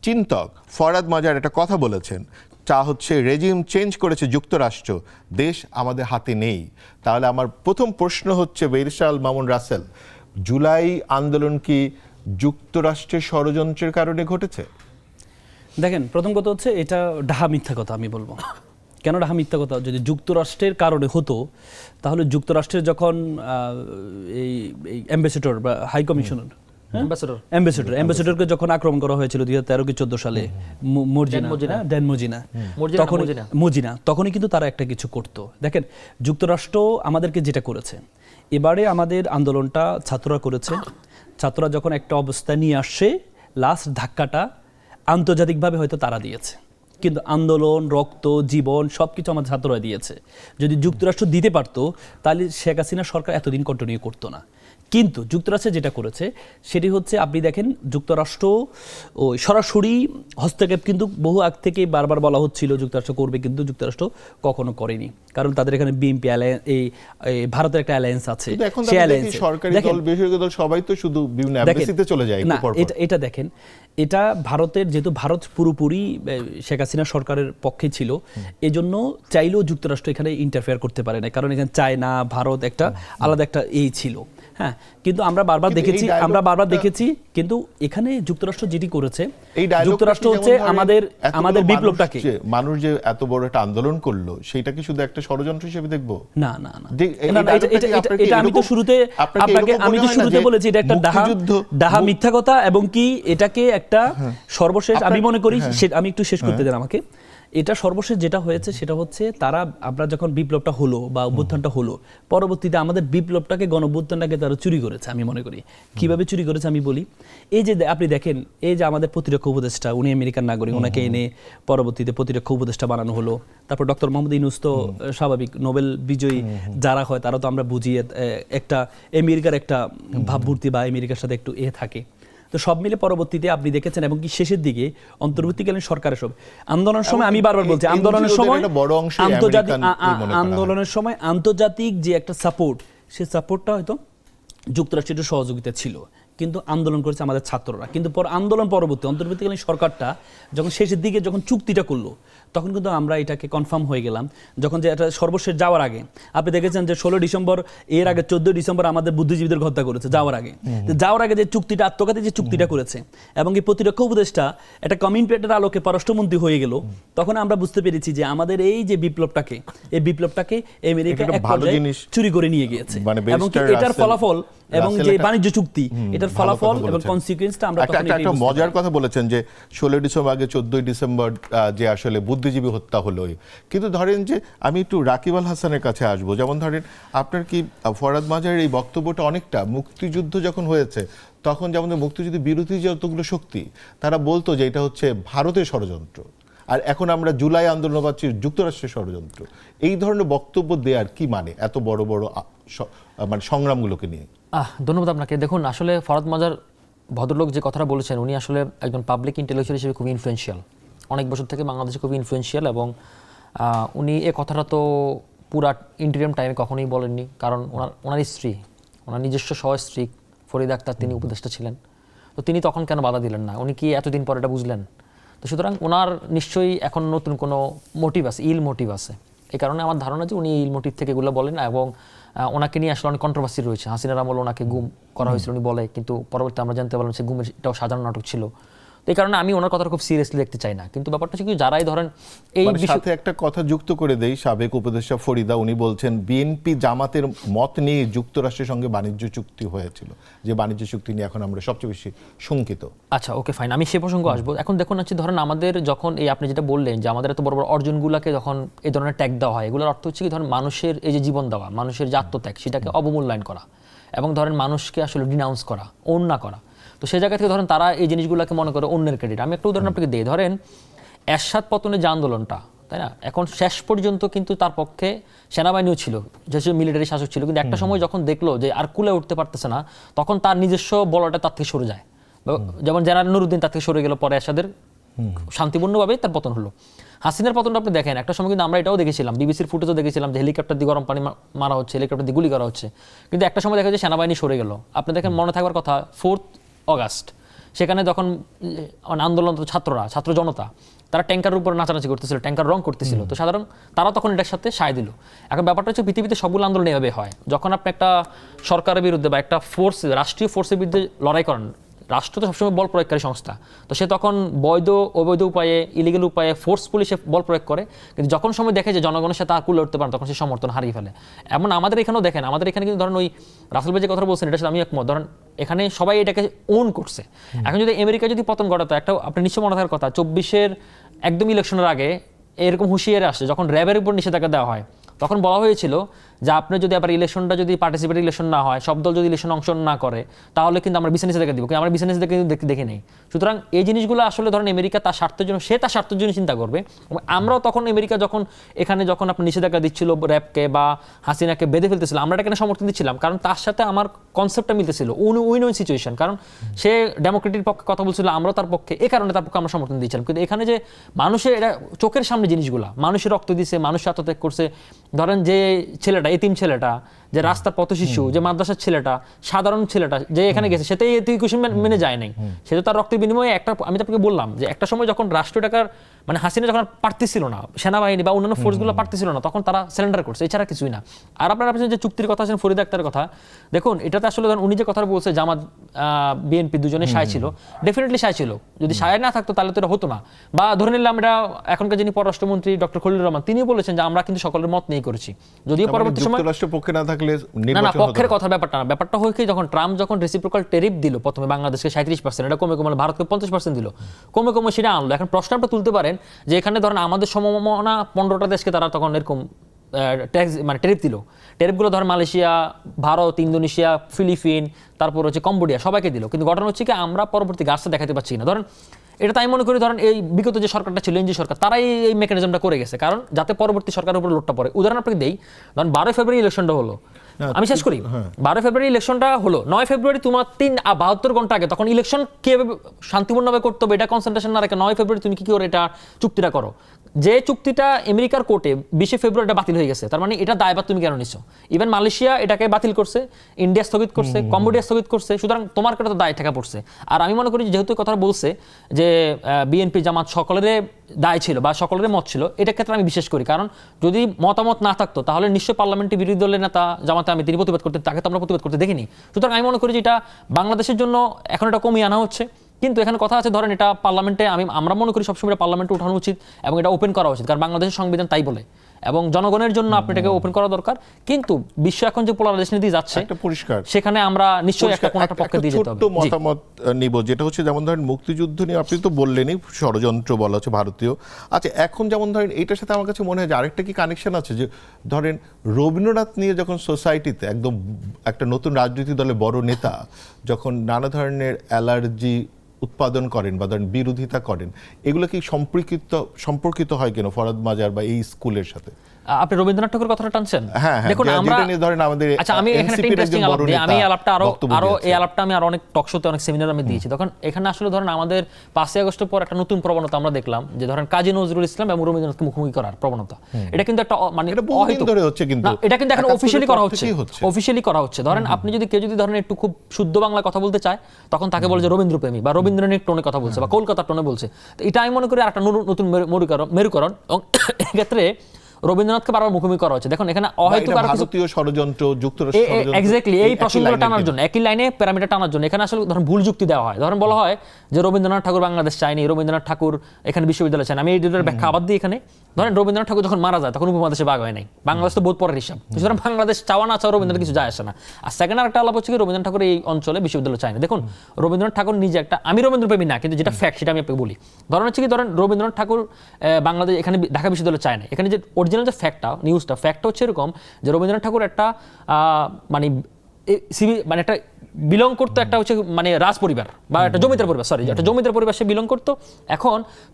চিন্তক ফরহাদ মাজার একটা কথা বলেছেন, তা হচ্ছে রেজিম চেঞ্জ করেছে যুক্তরাষ্ট্র, দেশ আমাদের হাতে নেই। তাহলে আমার প্রথম প্রশ্ন হচ্ছে বৈরশাল মামুন রাসেল, জুলাই আন্দোলন কি যুক্তরাষ্ট্রের ষড়যন্ত্রের কারণে ঘটেছে? দেখেন, প্রথম কথা হচ্ছে এটা ডাহা মিথ্যা কথা আমি বলবো। কেন ডাহা মিথ্যা কথা? যদি যুক্তরাষ্ট্রের কারণে হতো তাহলে যুক্তরাষ্ট্রের যখন এই অ্যাম্বাসেডর বা হাই কমিশনার অ্যাম্বাসেডরকে যখন আক্রমণ করা হয়েছিল 2013 কি 14 সালে, মজিনা, তখনই কিন্তু তারা একটা কিছু করতো। দেখেন, যুক্তরাষ্ট্র আমাদেরকে যেটা করেছে, এবারে আমাদের আন্দোলনটা ছাত্ররা করেছে। ছাত্ররা যখন একটা অবস্থা নিয়ে আসছে, লাস্ট ধাক্কাটা আন্তর্জাতিকভাবে হয়তো তারা দিয়েছে, কিন্তু আন্দোলন, রক্ত, জীবন সবকিছু আমাদের ছাত্ররা দিয়েছে। যদি যুক্তরাষ্ট্র দিতে পারতো তাহলে শেখ হাসিনা সরকার এতদিন কন্টিনিউ করতো না। কিন্তু যুক্তরাষ্ট্র যেটা করেছে সেটি হচ্ছে, আপনি দেখেন যুক্তরাষ্ট্র ওই সরাসরি হস্তক্ষেপ কিন্তু বহু আগ থেকে বারবার বলা হচ্ছিল যুক্তরাষ্ট্র করবে, কিন্তু যুক্তরাষ্ট্র কখনো করেনি। কারণ তাদের এখানে বিএনপি এই ভারতের একটা অ্যালায়েন্স আছে, সেই অ্যালায়েন্স সরকারি দল, বেসরকারি দল সবাই তো শুধু বিভিন্ন এমবাসিতে চলে যায়। না, এটা দেখেন, এটা ভারতের, যেহেতু ভারত পুরোপুরি শেখ হাসিনা সরকারের পক্ষে ছিল, এজন্য চাইলেও যুক্তরাষ্ট্র এখানে ইন্টারফেয়ার করতে পারে না, কারণ এখানে চায়না ভারত একটা আলাদা একটা ছিল। হ্যাঁ, কিন্তু আমরা বারবার দেখেছি কিন্তু এখানে যুক্তরাষ্ট্র যেটি করেছে, যুক্তরাষ্ট্র হচ্ছে আমাদের বিপ্লবটাকে, মানুষ যে এত বড় একটা আন্দোলন করলো সেটাকে শুধু একটা ষড়যন্ত্র হিসেবে দেখবো? না, এটা আমি তো শুরুতে বলেছি এটা একটা ডাহা মিথ্যা কথা, এবং কি এটাকে একটা সর্বশেষ আমি মনে করি, আমি একটু শেষ করতে দেন আমাকে। এটা সর্বশেষ যেটা হয়েছে সেটা হচ্ছে, আমরা যখন বিপ্লবটা হলো বা অভ্যুত্থানটা হলো, পরবর্তীতে আমাদের বিপ্লবটাকে, গণঅভ্যুত্থানটাকে তারা চুরি করেছে আমি মনে করি। কিভাবে চুরি করেছে আমি বলি। এই যে আপনি দেখেন, এই যে আমাদের প্রতিরক্ষা উপদেষ্টা, উনি আমেরিকান নাগরিক, ওনাকে এনে পরবর্তীতে প্রতিরক্ষা উপদেষ্টা বানানো হলো। তারপর ডক্টর মোহাম্মদ ইউনূস তো স্বাভাবিক নোবেল বিজয়ী যারা হয় তারা তো আমরা বুঝি একটা আমেরিকার একটা ভাবমূর্তি বা আমেরিকার সাথে একটু থাকে। তো সব মিলে পরবর্তীতে আপনি দেখেছেন, এবং কি শেষের দিকে অন্তর্বর্তীকালীন সরকারের সব আন্দোলনের সময়, আমি বারবার বলছি, আন্দোলনের সময় আন্তর্জাতিক যে একটা সাপোর্ট, সেই সাপোর্টটা হয়তো যুক্তরাষ্ট্রের সহযোগিতা ছিল। কিন্তু আন্দোলন করেছে আমাদের ছাত্ররা। কিন্তু আন্দোলন পরবর্তী অন্তর্বর্তীকালীন সরকারটা যখন শেষের দিকে যখন চুক্তিটা করলো, তখন কিন্তু আমরা এটাকে কনফার্ম হয়ে গেলাম। যখন যে এটা সর্বশেষ যাওয়ার আগে আপনি দেখেছেন যে 16 ডিসেম্বর, এর আগে 14 ডিসেম্বর আমাদের বুদ্ধিজীবীদের হত্যা করেছে যাওয়ার আগে। যাওয়ার আগে যে চুক্তিটা, আত্মঘাতী যে চুক্তিটা করেছে, এবং এই প্রতিরক্ষা উপদেষ্টা একটা কমিটমেন্টের আলোকে পররাষ্ট্রমন্ত্রী হয়ে গেল, তখন আমরা বুঝতে পেরেছি যে আমাদের এই যে বিপ্লবটাকে আমেরিকা এক পর্যায়ে চুরি করে নিয়ে গিয়েছে, এবং এটার ফলাফল এবং যে বাণিজ্য চুক্তি, এটার ফলাফল এবং কনসিকুয়েন্সটা আমরা একটা মজার কথা বলেছেন যে 16 ডিসেম্বর আগে 14 ডিসেম্বর যে আসলে বুদ্ধিজীবী হত্যা হলো। কিন্তু ধরেন যে আমি একটু রাকিব আল হাসানের কাছে আসবো, যেমন ধরেন আপনার কি ফরহাদ মাজারের এই বক্তব্যটা অনেকটা মুক্তিযুদ্ধ যখন হয়েছে তখন যেমন মুক্তিযুদ্ধ বিরোধী যতগুলো শক্তি তারা বলতো যে এটা হচ্ছে ভারতের ষড়যন্ত্র, আর এখন আমরা জুলাই আন্দোলন পাচ্ছি যুক্তরাষ্ট্রের ষড়যন্ত্র, এই ধরনের বক্তব্য দেওয়ার কি মানে এত বড় বড় মানে সংগ্রামগুলোকে নিয়ে? ধন্যবাদ আপনাকে। দেখুন, আসলে ফরহাদ মাজার ভদ্রলোক যে কথাটা বলেছেন, উনি আসলে একজন পাবলিক ইন্টেলেকচুয়াল হিসেবে খুব ইনফ্লুয়েন্সিয়াল, অনেক বছর থেকে বাংলাদেশে খুব ইনফ্লুয়েন্সিয়াল, এবং উনি এ কথাটা তো পুরা ইন্টারিয়াম টাইমে কখনোই বলেননি, কারণ ওনার স্ত্রী, ওনার নিজস্ব সহস্ত্রী ফরিদা আক্তার, তিনি উপদেষ্টা ছিলেন। তো তিনি তখন কেন বাধা দিলেন না? উনি কি এতদিন পর এটা বুঝলেন? তো সুতরাং ওনার নিশ্চয়ই এখন নতুন কোনো মোটিভ আছে, ইল মোটিভ আছে। এই কারণে আমার ধারণা যে উনি ইল মোটিভ থেকে এগুলো বলেন, এবং ওনাকে নিয়ে আসলে অনেক কন্ট্রোভার্সি রয়েছে। হাসিনার আমলে ওনাকে গুম করা হয়েছিল উনি বলে, কিন্তু পরবর্তী আমরা জানতে পারলাম সে গুমের এটাও সাধারণ নাটক ছিল। তো এই কারণে আমি ওনার কথা খুব সিরিয়াসলি দেখতে চাই না। কিন্তু ব্যাপারটা হচ্ছে কি, যারাই ধরেন এই সাথে একটা কথা যুক্ত করে দেই, সাবেক উপদেষ্টা ফরিদা উনি বলছেন বিএনপি জামাতের মত নিয়ে যুক্তরাষ্ট্রের সঙ্গে বাণিজ্য চুক্তি হয়েছিল, যে বাণিজ্য চুক্তি নিয়ে এখন আমরা সবচেয়ে বেশি শঙ্কিত। আচ্ছা, ওকে, ফাইন, আমি সে প্রসঙ্গ আসবো। এখন দেখুন হচ্ছে, ধরেন আমাদের যখন এই আপনি যেটা বললেন যে আমাদের এত বড় বড় অর্জনগুলোকে যখন এই ধরনের ট্যাগ দেওয়া হয়, এগুলোর অর্থ হচ্ছে কি, ধরেন মানুষের এই যে জীবন দেওয়া, মানুষের যে আত্মত্যাগ, সেটাকে অবমূল্যায়ন করা, এবং ধরেন মানুষকে আসলে ডিনাউন্স করা, ওন না করা। তো সেই জায়গা থেকে ধরেন তারা এই জিনিসগুলোকে মনে করে অন্যের ক্রেডিট। আমি একটা উদাহরণ আপনাকে দিই, ধরেন এরশাদ পতনের যে আন্দোলনটা, তাই না, এখন শেষ পর্যন্ত কিন্তু তার পক্ষে সেনাবাহিনীও ছিল, যেসব মিলিটারি শাসক ছিল, কিন্তু একটা সময় যখন দেখলো যে আর কুলে উঠতে পারতেছে না, তখন তার নিজস্ব বলটা তার থেকে সরে যায়। যেমন জেনারেল নুরুদ্দিন তার থেকে সরে গেল, পরে এরশাদের শান্তিপূর্ণভাবে তার পতন হলো। হাসিনার পতনটা আপনি দেখেন, একটা সময় কিন্তু আমরা এটাও দেখেছিলাম, বিবিসির ফুটেজও দেখেছিলাম যে হেলিকপ্টার দিয়ে গরম পানি মারা হচ্ছে, হেলিকপ্টার দিয়ে গুলি করা হচ্ছে, কিন্তু একটা সময় দেখা যায় সেনাবাহিনী সরে গেল। আপনি দেখেন, মনে থাকবার কথা 4 অগাস্ট, সেখানে যখন আন্দোলন ছাত্র জনতা তারা ট্যাঙ্কারের উপর নাচানাচি করতেছিল, ট্যাঙ্কার রং করতেছিল, তো সাধারণ তারা তখন এটার সাথে সায় দিল। এখন ব্যাপারটা হচ্ছে, পৃথিবীতে সবগুলো আন্দোলন এভাবে হয়, যখন আপনি একটা সরকারের বিরুদ্ধে বা একটা ফোর্স, রাষ্ট্রীয় ফোর্সের বিরুদ্ধে লড়াই করেন, রাষ্ট্র তো সবসময় বল প্রয়োগকারী সংস্থা, তো সে তখন বৈধ অবৈধ উপায়ে, ইলিগেল উপায়ে ফোর্সফুলি সে বল প্রয়োগ করে, কিন্তু যখন সময় দেখে যে জনগণের সাথে আর কুলে উঠতে পারে, তখন সে সমর্থন হারিয়ে ফেলে। এমন আমাদের এখানেও দেখেন, আমাদের এখানে কিন্তু ধরেন ওই রাসেল ভাই যে কথা বলছেন, এটার সাথে আমি একমত। ধরেন এখানে সবাই এটাকে ওন করছে। এখন যদি আমেরিকা যদি পতন ঘটাতো, একটা আপনি নিশ্চয় মনে থাকার কথা, 24-এর একদম ইলেকশনের আগে এরকম হুঁশিয়ারি আসে, যখন র্যাবের উপর নিষেধাজ্ঞা দেওয়া হয়, তখন বলা হয়েছিল যে আপনি যদি আবার ইলেকশনটা যদি পার্টিসিপেট ইলেকশন না হয়, সব দল যদি ইলেকশন অংশগ্রহণ না করে, তাহলে কিন্তু আমরা বিসিএস দেখা দিব, কিন্তু আমরা বিসিএস কিন্তু দেখে নেই। সুতরাং এই জিনিসগুলো আসলে ধরেন আমেরিকা তার স্বার্থের জন্য, সে তার স্বার্থের জন্য চিন্তা করবে। আমরাও তখন আমেরিকা যখন এখানে যখন আপনি নিষেধাজ্ঞা দিচ্ছিল র্যাবকে বা হাসিনাকে বেঁধে ফেলতেছিল, আমরা এটাকে সমর্থন দিচ্ছিলাম, কারণ তার সাথে আমার কনসেপ্টটা মিলতেছিল, উইন উইন সিচুয়েশন, কারণ সে ডেমোক্রেটিক পক্ষে কথা বলছিল, আমরাও তার পক্ষে, এই কারণে তার পক্ষে আমরা সমর্থন দিচ্ছিলাম। কিন্তু এখানে যে মানুষের এটা চোখের সামনে জিনিসগুলা, মানুষের রক্ত দিছে, মানুষ আত্মত্যাগ করছে, ধরেন যে ছেলেটা, এতিম ছেলেটা, যে রাস্তার পথশিশু, যে মাদ্রাসার ছেলেটা, সাধারণ ছেলেটা যে এখানে গেছে, সেটাই এডুকেশন মেনে যায় নাই, সে তো তার রক্তের বিনিময়ে একটা, আমি তো আপনাকে বললাম যে একটা সময় যখন রাষ্ট্র টাকার মানে হাসিনা যখন পারতেছিল না, সেনাবাহিনী বা অন্যান্য ফোর্সগুলো পারতেছিল না, তখন তারা সারেন্ডার করছে, এছাড়া কিছুই না। আর আপনারা যে চুক্তির কথা আছেন, ফরিদা আক্তারের কথা দেখুন, এটাতে আসলে ধরুন উনি যে কথা বলছে জামাত বিএনপি দুজনে সায় ছিল, ডেফিনেটলি সায় ছিল। যদি সায় না থাকতো তাহলে তো এটা হতো না। বা ধরে নিলাম এটা এখনকার যিনি পররাষ্ট্রমন্ত্রী ডক্টর খলিলুর রহমান, তিনিও বলেছেন যে আমরা কিন্তু সকলের মত নিয়ে করেছি, যদিও পরবর্তী সময় যুক্তরাষ্ট্র পক্ষে না থাকলে না পক্ষের কথা ব্যাপারটা না, ব্যাপারটা হয় কি, যখন ট্রাম্প যখন রেসিপ্রোকাল ট্যারিফ দিল প্রথমে বাংলাদেশকে 37%, এটা কমে কমে ভারতকে 50% দিল, কমে কমে সেটা আনলো। এখন প্রশ্ন আপনারা তুলতে পারেন যে এখানে ধরেন আমাদের সমমনা 15টা দেশকে তারা তখন এরকম ট্যাক্স মানে ট্যারিফ দিল, ট্যারিফগুলো ধরেন মালয়েশিয়া, ভারত, ইন্দোনেশিয়া, ফিলিপিন, তারপর হচ্ছে কম্বোডিয়া, সবাইকে দিল। কিন্তু ঘটনা হচ্ছে কি, আমরা পরবর্তী গাছটা দেখাতে পারছি না। ধরেন এটা তাই মনে করি, ধরেন এই বিগত যে সরকারটা ছিল, এনজি সরকার, তারাই এই মেকানিজমটা করে গেছে, কারণ যাতে পরবর্তী সরকারের উপর লোডটা পড়ে। উদাহরণ আপনাকে দেই, ধরেন 12 ফেব্রুয়ারি ইলেকশনটা হলো, আমি শেষ করি, 12 ফেব্রুয়ারি ইলেকশনটা হলো, 9 ফেব্রুয়ারি তোমার 72 ঘন্টা আগে, তখন ইলেকশন কিভাবে শান্তিপূর্ণভাবে করতে হবে এটা কনসেন্ট্রেশন না রেখে 9 ফেব্রুয়ারি তুমি কি করে এটা চুক্তিটা করো, যে চুক্তিটা আমেরিকার কোর্টে 20 ফেব্রুয়ারি বাতিল হয়ে গেছে, তার মানে এটা দায়ভার তুমি কেন নিছো? ইভেন মালয়েশিয়া এটাকে বাতিল করছে, ইন্ডিয়া স্থগিত করছে, কম্বোডিয়া স্থগিত করছে, সুতরাং তোমার কাছে তো দায় ঠেকা পড়ছে। আর আমি মনে করি যেহেতু কথা বলছে যে বিএনপি জামাত সকলের দায় ছিল বা সকলের মত ছিল, এটার ক্ষেত্রে আমি বিশেষ করি, কারণ যদি মতামত না থাকতো তাহলে নিশ্চয়ই পার্লামেন্টে বিরোধী দলের নেতা জামাতে আমি তিনি প্রতিবাদ করতে, তাকে তো আমরা প্রতিবাদ করতে দেখিনি। সুতরাং আমি মনে করি যে এটা বাংলাদেশের জন্য এখন এটা কমিয়ে আনা হচ্ছে, কিন্তু এখানে কথা আছে ধরেন এটা পার্লামেন্টে আমরা মনে করি সবসময় পার্লামেন্টে উঠানো উচিত এবং এটা ওপেন করা উচিত, কারণ বাংলাদেশের সংবিধান তাই বলে এবং জনগণের জন্য আপনি এটাকে ওপেন করা দরকার। কিন্তু বিশ্ব এখন যে পোলারাইজেশন দিয়ে যাচ্ছে একটা পরিষ্কার সেখানে আমরা নিশ্চয়ই একটা কোন একটা পক্ষে দিয়ে যেতে হবে। ছোট্ট মতামত নিব, যেটা হচ্ছে যেমন ধরেন মুক্তিযুদ্ধ নিয়ে আপনি তো বললেনই ষড়যন্ত্র বলা হচ্ছে ভারতীয়। আচ্ছা, এখন যেমন ধরেন এইটার সাথে আমার কাছে মনে হয় যে আরেকটা কি কানেকশন আছে, যে ধরেন রবীন্দ্রনাথ নিয়ে যখন সোসাইটিতে একদম একটা নতুন রাজনৈতিক দলের বড় নেতা যখন নানা ধরনের অ্যালার্জি উৎপাদন করেন বা ধরেন বিরোধিতা করেন, এগুলো কি সম্পর্কিত হয় কেন ফরহাদ মাজার বা এই স্কুলের সাথে? আপনি রবীন্দ্রনাথ ঠাকুর কথাটা টানছেন? হ্যাঁ, দেখুন আমরা ধরেন আমাদের আচ্ছা আমি এখানে একটা ইন্টারেস্টিং আলাপ দিই, আমি আলাপটা আরো এই আলাপটা আমি আরো অনেক টক শোতে অনেক সেমিনার আমি দিয়েছি। তখন এখানে আসলে ধরেন আমাদের 5ই আগস্টের পর একটা নতুন প্রবণতা আমরা দেখলাম যে ধরেন কাজী নজরুল ইসলাম এবং রবীন্দ্রনাথকে মুখোমুখি করার প্রবণতা। এটা কিন্তু একটা মানে বহুদিন ধরে হচ্ছে, কিন্তু এটা কিন্তু এখন অফিশিয়ালি করা হচ্ছে। ধরেন আপনি যদি কেউ যদি ধরেন একটু খুব শুদ্ধ বাংলা কথা বলতে চায় তখন তাকে বলে যে রবীন্দ্রপ্রেমী বা রবীন্দ্রনাথ টোনে কথা বলছে বা কলকাতার টোনে বলছে। তো এটা আমি মনে করি একটা নতুন মেরুকরণ এবং এক্ষেত্রে রবীন্দ্রনাথকে বারবার মুখোমুখি করা হচ্ছে। দেখুন এখানে অহেতুক আর ভারতীয় ষড়যন্ত্র, যুক্তরাষ্ট্র ষড়যন্ত্র, এক্স্যাক্টলি এই প্রসঙ্গটা টানার জন্য, একই লাইনে প্যারামিটার টানার জন্য এখানে আসলে ধরুন ভুল যুক্তি দেওয়া হয়। ধরুন বলা হয় যে রবীন্দ্রনাথ ঠাকুর বাংলাদেশ চায়নি, রবীন্দ্রনাথ ঠাকুর এখানে বিশ্ববিদ্যালয় চায়নি। আমি এই দুটোর ব্যাখ্যা আবার দিই এখানে। ধরেন রবীন্দ্রনাথ ঠাকুর যখন মারা যায় তখন উপমহাদেশে ভাগ হয় নাই, বাংলাদেশ তো বহুত পরের হিসাব। সুতরাং বাংলাদেশ চাওয়া না চাওয়া রবীন্দ্রনাথ কিছু যায় আসে না। আর সেকেন্ড আরেকটা আলাপ হচ্ছে কি রবীন্দ্রনাথ ঠাকুর এই অঞ্চলে বিশ্ববিদ্যালয় চায়নি। দেখুন রবীন্দ্রনাথ ঠাকুর নিজে একটা, আমি রবীন্দ্রপ্রেমী না কিন্তু যেটা ফ্যাক্ট সেটা আমি আপনাকে বলি। ধরেন হচ্ছে কি ধরেন রবীন্দ্রনাথ ঠাকুর বাংলাদেশ এখানে ঢাকা বিশ্ববিদ্যালয় চায় না। এখানে যে অরিজিনাল যে ফ্যাক্টটা নিউজটা ফ্যাক্টটা হচ্ছে এরকম যে রবীন্দ্রনাথ ঠাকুর একটা মানে একটা বিলং করতো একটা হচ্ছে মানে রাজ পরিবার বা একটা জমিদার পরিবার, একটা জমিদার পরিবার সে বিলং করতো।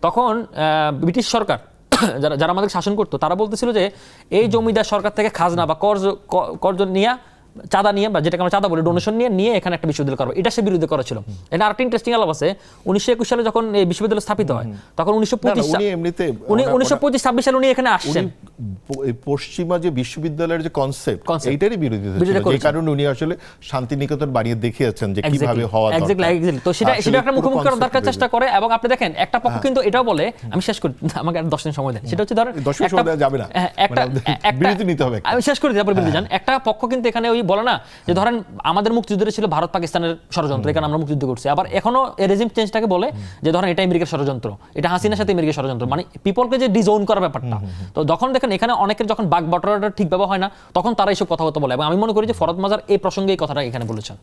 তখন ব্রিটিশ সরকার যারা আমাদের শাসন করতো তারা বলতেছিল যে এই জমিদার সরকার থেকে খাজনা বা কর্জ নিয়ে চাঁদা নিয়ে বা যেটাকে আমরা চাঁদা বলি ডোনেশন নিয়ে এখানে একটা বিশ্ববিদ্যালয় করবো, এটা সে বিরোধী করেছিল। এটা আরেকটা ইন্টারেস্টিং আলাপ আছে। 1921 সালে যখন এই বিশ্ববিদ্যালয় স্থাপিত হয় তখন 1925-26 সালে উনি এখানে আসছেন। পশ্চিমা যে বিশ্ববিদ্যালয়ের যে কনসেপ্ট এইটারই বিরোধিতা ছিল, যে কারণে উনি আসলে শান্তিনিকেতন বানিয়ে দেখিয়েছেন যে কিভাবে হওয়া দরকার। এক্স্যাক্টলি তো সেটা একটা মুখোমুখি করার দরকার চেষ্টা করে। এবং আপনি দেখেন একটা পক্ষ কিন্তু এটাও বলে, আমি শেষ করি আমাকে 10 মিনিট সময় দেন, সেটা হচ্ছে ধরেন 10 মিনিট সময় দেওয়া যাবে না, একটা বিরতি নিতে হবে। আমি শেষ করে দিই তারপর বিরতি যান। একটা পক্ষ কিন্তু এখানে ওই বলে না যে ধরেন আমাদের মুক্তিযুদ্ধে ছিল ভারত পাকিস্তানের ষড়যন্ত্র, এখানে আমরা মুক্তিযুদ্ধ করছি। আবার এখনো রেজিম চেঞ্জটাকে বলে যে ধরেন এটা আমেরিকার ষড়যন্ত্র, এটা হাসিনার সাথে আমেরিকার ষড়যন্ত্র, মানে পিপলকে যে ডিজোন করার ব্যাপারটা। তো যখন দেখেন এখানে অনেকের যখন বাক বটরাটা ঠিকভাবে হয় না তখন তারা এইসব কথাবার্তা বলে, এবং আমি মনে করি যে ফরহাদ মাজার এই প্রসঙ্গে এই কথাটা এখানে বলেছেন।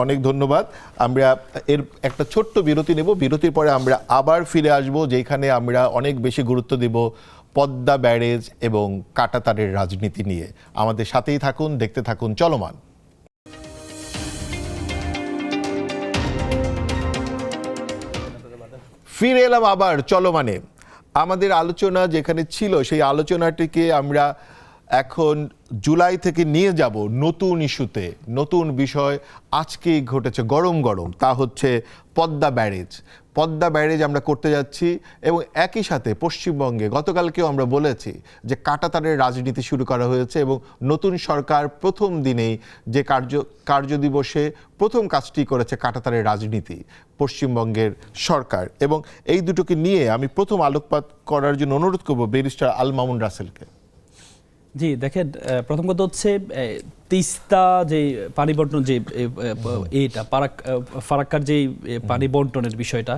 অনেক ধন্যবাদ। আমরা এর একটা ছোট্ট বিরতি নেব, বিরতির পরে আমরা আবার ফিরে আসব, যেখানে আমরা অনেক বেশি গুরুত্ব দেব পদ্মা ব্যারেজ এবং কাঁটাতারের রাজনীতি নিয়ে। আমাদের সাথেই থাকুন, দেখতে থাকুন চলমান। ফিরে এলাম আবার চলমানে। আমাদের আলোচনা যেখানে ছিল সেই আলোচনাটিকে আমরা এখন জুলাই থেকে নিয়ে যাব নতুন ইস্যুতে, নতুন বিষয় আজকেই ঘটেছে গরম গরম, তা হচ্ছে পদ্মা ব্যারেজ। পদ্মা ব্যারেজ আমরা করতে যাচ্ছি এবং একই সাথে পশ্চিমবঙ্গে গতকালকেও আমরা বলেছি যে কাঁটাতারের রাজনীতি শুরু করা হয়েছে এবং নতুন সরকার প্রথম দিনেই যে কার্যদিবসে প্রথম কাজটি করেছে কাঁটাতারের রাজনীতি পশ্চিমবঙ্গের সরকার। এবং এই দুটোকে নিয়ে আমি প্রথম আলোকপাত করার জন্য অনুরোধ করব ব্যারিস্টার আল মামুন রাসেলকে। জি দেখেন, প্রথম কথা হচ্ছে তিস্তা যে পানি বন্টন যে এইটা ফারাক্কার যে পানি বন্টনের বিষয়টা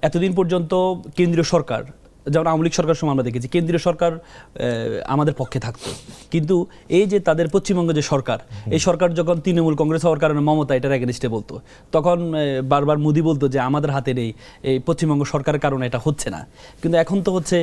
এতদিন পর্যন্ত কেন্দ্রীয় সরকার, যেমন আওয়ামী লীগ সরকার সময় আমরা দেখেছি কেন্দ্রীয় সরকার আমাদের পক্ষে থাকতো, কিন্তু এই যে তাদের পশ্চিমবঙ্গের যে সরকার, এই সরকার যখন তৃণমূল কংগ্রেস হওয়ার কারণে মমতা এটার এগেনিস্টে বলতো, তখন বারবার মোদি বলতো যে আমাদের হাতে নেই, এই পশ্চিমবঙ্গ সরকারের কারণে এটা হচ্ছে না। কিন্তু এখন তো হচ্ছে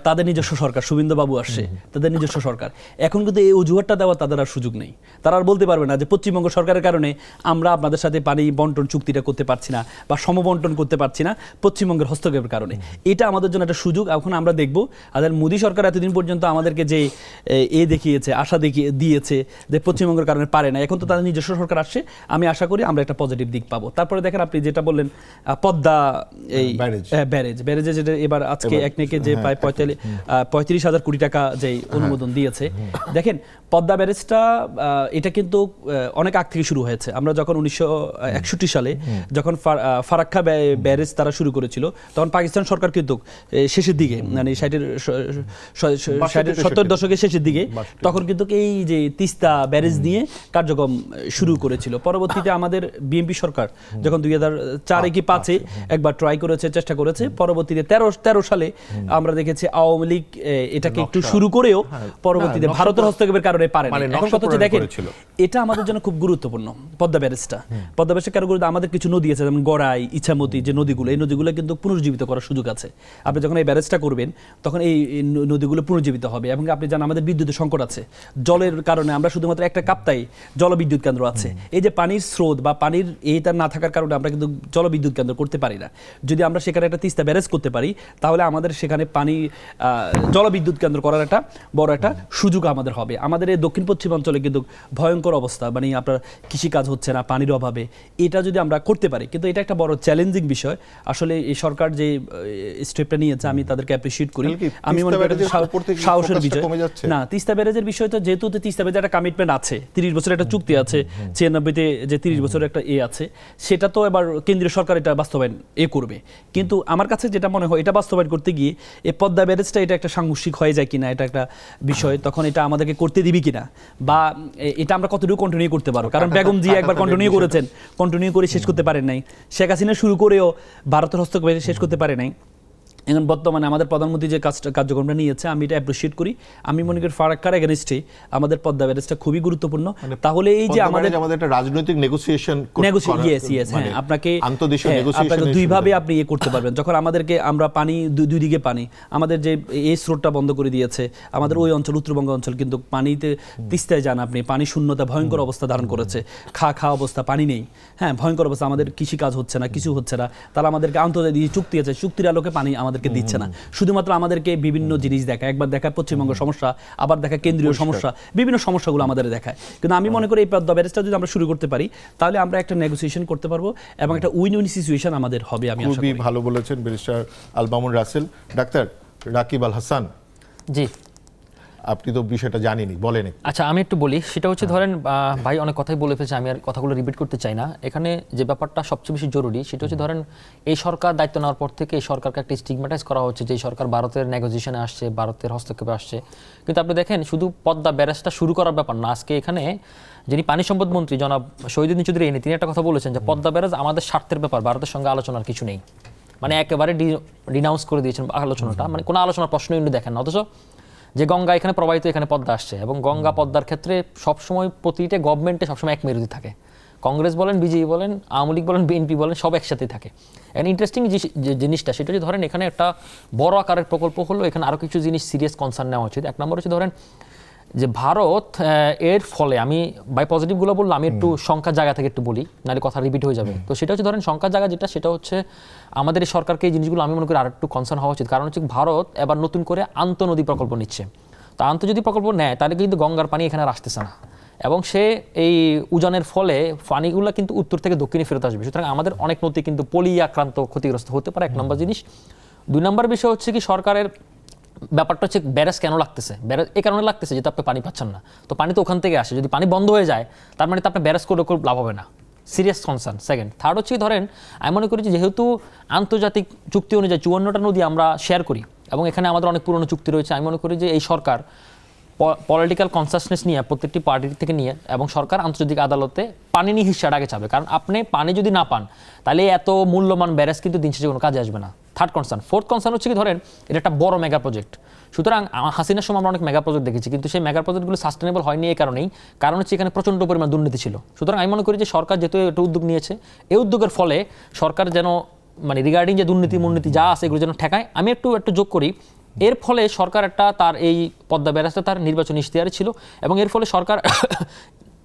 তাদের নিজস্ব সরকার, শুভেন্দুবাবু আসছে, তাদের নিজস্ব সরকার, এখন কিন্তু এই অজুহাতটা দেওয়ার তাদের আর সুযোগ নেই। তারা আর বলতে পারবে না যে পশ্চিমবঙ্গ সরকারের কারণে আমরা আপনাদের সাথে পানি বন্টন চুক্তিটা করতে পারছি না বা সমবন্টন করতে পারছি না পশ্চিমবঙ্গের হস্তক্ষেপের কারণে। এটা আমাদের জন্য একটা সুযোগ সুযোগ এখন আমরা দেখব। আর মোদী সরকার এতদিন পর্যন্ত আমাদেরকে যে দেখিয়েছে, আশা দিয়েছে যে পশ্চিমবঙ্গের কারণে পারে না, এখন তো তাদের নিজস্ব সরকার আসছে, আমি আশা করি আমরা একটা পজিটিভ দিক পাবো। তারপরে দেখেন আপনি যেটা বললেন পদ্মা এই ব্যারেজে যেটা এবার আজকে একনেকে যে প্রায় 35,000 কোটি টাকা যে অনুমোদন দিয়েছে, দেখেন পদ্মা ব্যারেজটা এটা কিন্তু অনেক আগ থেকে শুরু হয়েছে। আমরা যখন 1961 সালে যখন ফারাক্কা ব্যারেজ তারা শুরু করেছিল, তখন পাকিস্তান সরকার কিন্তু শেষের দিকে, মানে 70 দশকের শেষের দিকে, তখন কিন্তু এই যে তিস্তা ব্যারেজ নিয়ে কার্যক্রম শুরু করেছিল। পরবর্তীতে আমাদের বিএনপি সরকার যখন 2004 কি 2005 একবার ট্রাই করেছে, চেষ্টা করেছে। পরবর্তীতে 13 সালে আমরা দেখেছি আওয়ামী লীগ এটাকে একটু শুরু করেও পরবর্তীতে ভারতের হস্তক্ষেপের কারণে পারে না। এখন কথা হচ্ছে দেখেন এটা আমাদের জন্য খুব গুরুত্বপূর্ণ পদ্মা ব্যারেজটা। পদ্মা ব্যারেজটা কারো গুরুত্ব, আমাদের কিছু নদী আছে যেমন গড়াই, ইছামতি, যে নদীগুলো, এই নদীগুলো কিন্তু পুনর্জীবিত করার সুযোগ আছে। আপনি যখন এই ব্যারেজটা করবেন তখন এই নদীগুলো পুনর্জীবিত হবে। এবং আপনি জানেন আমাদের বিদ্যুতের সংকট আছে, জলের কারণে আমরা শুধুমাত্র একটা কাপ্তাই জলবিদ্যুৎ কেন্দ্র আছে। এই যে পানির স্রোত বা পানির এইটা না থাকার কারণে আমরা কিন্তু জলবিদ্যুৎ কেন্দ্র করতে পারি না। যদি আমরা সেখানে একটা তিস্তা ব্যারেজ করতে পারি তাহলে আমাদের সেখানে পানি জলবিদ্যুৎ কেন্দ্র করার একটা বড় একটা সুযোগ আমাদের হবে। আমাদের এই দক্ষিণ পশ্চিমাঞ্চলে কিন্তু ভয়ঙ্কর অবস্থা, মানে আপনার কৃষিকাজ হচ্ছে না পানির অভাবে। এটা যদি আমরা করতে পারি, কিন্তু এটা একটা বড় চ্যালেঞ্জিং বিষয়। আসলে এই সরকার যে স্টেপটা নিয়েছে আমি তাদেরকে অ্যাপ্রিশিয়েট করি। আমি মনে করি সাহসের বিষয় না। তিস্তা ব্যারেজের বিষয় তো যেহেতু তিস্তা ব্যারেজের একটা কমিটমেন্ট আছে, 30 বছরের একটা চুক্তি আছে, 96-তে যে 30 বছরের একটা আছে, সেটা তো এবার কেন্দ্রীয় সরকার এটা বাস্তবায়ন করবে। কিন্তু আমার কাছে যেটা মনে হয় এটা বাস্তবায়ন করতে গিয়ে এই পদ্মা ব্যারেজটা এটা একটা সাংঘর্ষিক হয়ে যায় কিনা, এটা একটা বিষয়। তখন এটা আমাদেরকে করতে দিবি কিনা, বা এটা আমরা কতটুকু কন্টিনিউ করতে পারবো। কারণ বেগম জি একবার কন্টিনিউ করেছেন, কন্টিনিউ করে শেষ করতে পারেন নাই। শেখ হাসিনা শুরু করেও ভারতের হস্তক্ষেপে শেষ করতে পারে নাই। এখন বর্তমানে আমাদের প্রধানমন্ত্রী যে কার্যক্রমটা নিয়েছে আমি এটা অ্যাপ্রিশিয়েট করি। আমি মনে করি ফারাক্কার এগেইনস্টে আমাদের পদ্মা ব্যারেজটা খুবই গুরুত্বপূর্ণ। তাহলে এই যে আমাদের একটা রাজনৈতিক নেগোসিয়েশন, হ্যাঁ, আপনাকে দুইভাবে আপনি করতে পারবেন। যখন আমাদেরকে আমরা পানি দুই দিকে পানি, আমাদের যে এই স্রোতটা বন্ধ করে দিয়েছে, আমাদের ওই অঞ্চল উত্তরবঙ্গ অঞ্চল কিন্তু পানিতে তিস্তায় যান আপনি, পানি শূন্যতা ভয়ঙ্কর অবস্থা ধারণ করেছে, খা অবস্থা, পানি নেই, হ্যাঁ ভয়ঙ্কর অবস্থা। আমাদের কৃষিকাজ হচ্ছে না, কিছু হচ্ছে না। তারা আমাদেরকে আন্তর্জাতিক চুক্তি আছে, চুক্তির আলোকে পানি আমাদেরকে দিচ্ছে না। শুধুমাত্র আমাদেরকে বিভিন্ন জিনিস দেখায়, একবার দেখায় পশ্চিমবঙ্গ সমস্যা, আবার দেখায় কেন্দ্রীয় সমস্যা, বিভিন্ন সমস্যাগুলো আমাদের দেখায়। কিন্তু আমি মনে করি এই পদ্মা ব্যারেজটা যদি আমরা শুরু করতে পারি তাহলে আমরা একটা নেগোসিয়েশন করতে পারবো এবং একটা উইন উইন সিচুয়েশন আমাদের হবে। আমি খুবই ভালো বলেছেন ব্যারিস্টার আল মামুন রাসেল। ডাক্তার রাকিব আল হাসান, জি আপনি তো বিষয়টা জানেনই, বলেন। আচ্ছা আমি একটু বলি, সেটা হচ্ছে ধরেন ভাই অনেক কথাই বলে ফেলছে, আমি আর কথাগুলো রিপিট করতে চাই না। এখানে যে ব্যাপারটা সবচেয়ে বেশি জরুরি সেটা হচ্ছে ধরেন এই সরকার দায়িত্ব নেওয়ার পর থেকে এই সরকারকে একটা স্টিগম্যাটাইজ করা হচ্ছে যে এই সরকার ভারতের নেগোসিয়েশনে আসছে, ভারতের হস্তক্ষেপে আসছে। কিন্তু আপনি দেখেন শুধু পদ্মা ব্যারেজটা শুরু করার ব্যাপার না, আজকে এখানে যিনি পানি সম্পদ মন্ত্রী জনাব শহীদুদ্দিন চৌধুরী তিনি একটা কথা বলেছেন যে পদ্মা ব্যারেজ আমাদের স্বার্থের ব্যাপার, ভারতের সঙ্গে আলোচনার কিছু নেই। মানে একেবারে ডিনাউন্স করে দিয়েছেন আলোচনাটা, মানে কোনো আলোচনার প্রশ্নই উনি দেখেন না। অথচ যে গঙ্গা এখানে প্রবাহিত, এখানে পদ্মা আসছে, এবং গঙ্গা পদ্মার ক্ষেত্রে সবসময় প্রতিটা গভর্নমেন্টে সবসময় এক মেরুতি থাকে। কংগ্রেস বলেন, বিজেপি বলেন, আওয়ামী লীগ বলেন, বিএনপি বলেন, সব একসাথেই থাকে। এখন ইন্টারেস্টিং যে জিনিসটা সেটা হচ্ছে ধরেন এখানে একটা বড় আকারের প্রকল্প হলো, এখানে আরও কিছু জিনিস সিরিয়াস কনসার্ন নেওয়া উচিত। এক নম্বর হচ্ছে ধরেন যে ভারত এর ফলে, আমি বাই পজিটিভগুলো বললাম, আমি একটু সংখ্যার জায়গা থেকে একটু বলি, নাহলে কথা রিপিট হয়ে যাবে। তো সেটা হচ্ছে ধরেন সংখ্যার জায়গা যেটা, সেটা হচ্ছে আমাদের এই সরকারকে এই জিনিসগুলো আমি মনে করি আর একটু কনসার্ন হওয়া উচিত। কারণ হচ্ছে ভারত এবার নতুন করে আন্তঃনদী প্রকল্প নিচ্ছে। তো আন্তর্জাতিক প্রকল্প নেয় তাহলে কিন্তু গঙ্গার পানি এখানে আর আসতেছে না, এবং সে এই উজানের ফলে পানিগুলো কিন্তু উত্তর থেকে দক্ষিণে ফেরত আসবে। সুতরাং আমাদের অনেক নদী কিন্তু পলি আক্রান্ত, ক্ষতিগ্রস্ত হতে পারে, এক নম্বর জিনিস। দুই নম্বর বিষয় হচ্ছে কি সরকারের ব্যাপারটা হচ্ছে ব্যারেজ কেন লাগতেছে, ব্যারেজ এই কারণে লাগতেছে যেটা আপনি পানি পাচ্ছেন না। তো পানি তো ওখান থেকে আসে, যদি পানি বন্ধ হয়ে যায় তার মানে তো আপনার ব্যারেজ করে খুব লাভ হবে না, সিরিয়াস কনসার্ন। সেকেন্ড, থার্ড হচ্ছে ধরেন আমি মনে করি যেহেতু আন্তর্জাতিক চুক্তি অনুযায়ী 54টা নদী আমরা শেয়ার করি এবং এখানে আমাদের অনেক পুরনো চুক্তি রয়েছে, আমি মনে করি যে এই সরকার পলিটিক্যাল কনসাসনেস নিয়ে প্রত্যেকটি পার্টি থেকে নিয়ে এবং সরকার আন্তর্জাতিক আদালতে পানি নিয়ে হিস্সাটা আগে চাবে। কারণ আপনি পানি যদি না পান তাহলে এত মূল্যবান ব্যারেজ কিন্তু দিন শেষে কোনো কাজে আসবে না। Third concern. ফোর্থ কনসার্ন হচ্ছে কি ধরেন এটা একটা বড় মেগা প্রজেক্ট। সুতরাং হাসিনার সময় আমরা অনেক মেগা প্রজেক্ট দেখেছি, কিন্তু সেই মেগা প্রজেক্টগুলো সাস্টেনেবল হয়নি এই কারণেই, কারণ হচ্ছে এখানে প্রচণ্ড পরিমাণ দুর্নীতি ছিল। সুতরাং আমি মনে করি যে সরকার যেহেতু একটা উদ্যোগ নিয়েছে, এই উদ্যোগের ফলে সরকার যেন মানে রিগার্ডিং যে দুর্নীতি যা আছে এগুলো যেন ঠেকায়। আমি একটু যোগ করি, এর ফলে সরকার একটা তার এই পদ্মা ব্যারেজটা তার নির্বাচনী ইশতেহারে ছিল এবং এর ফলে সরকার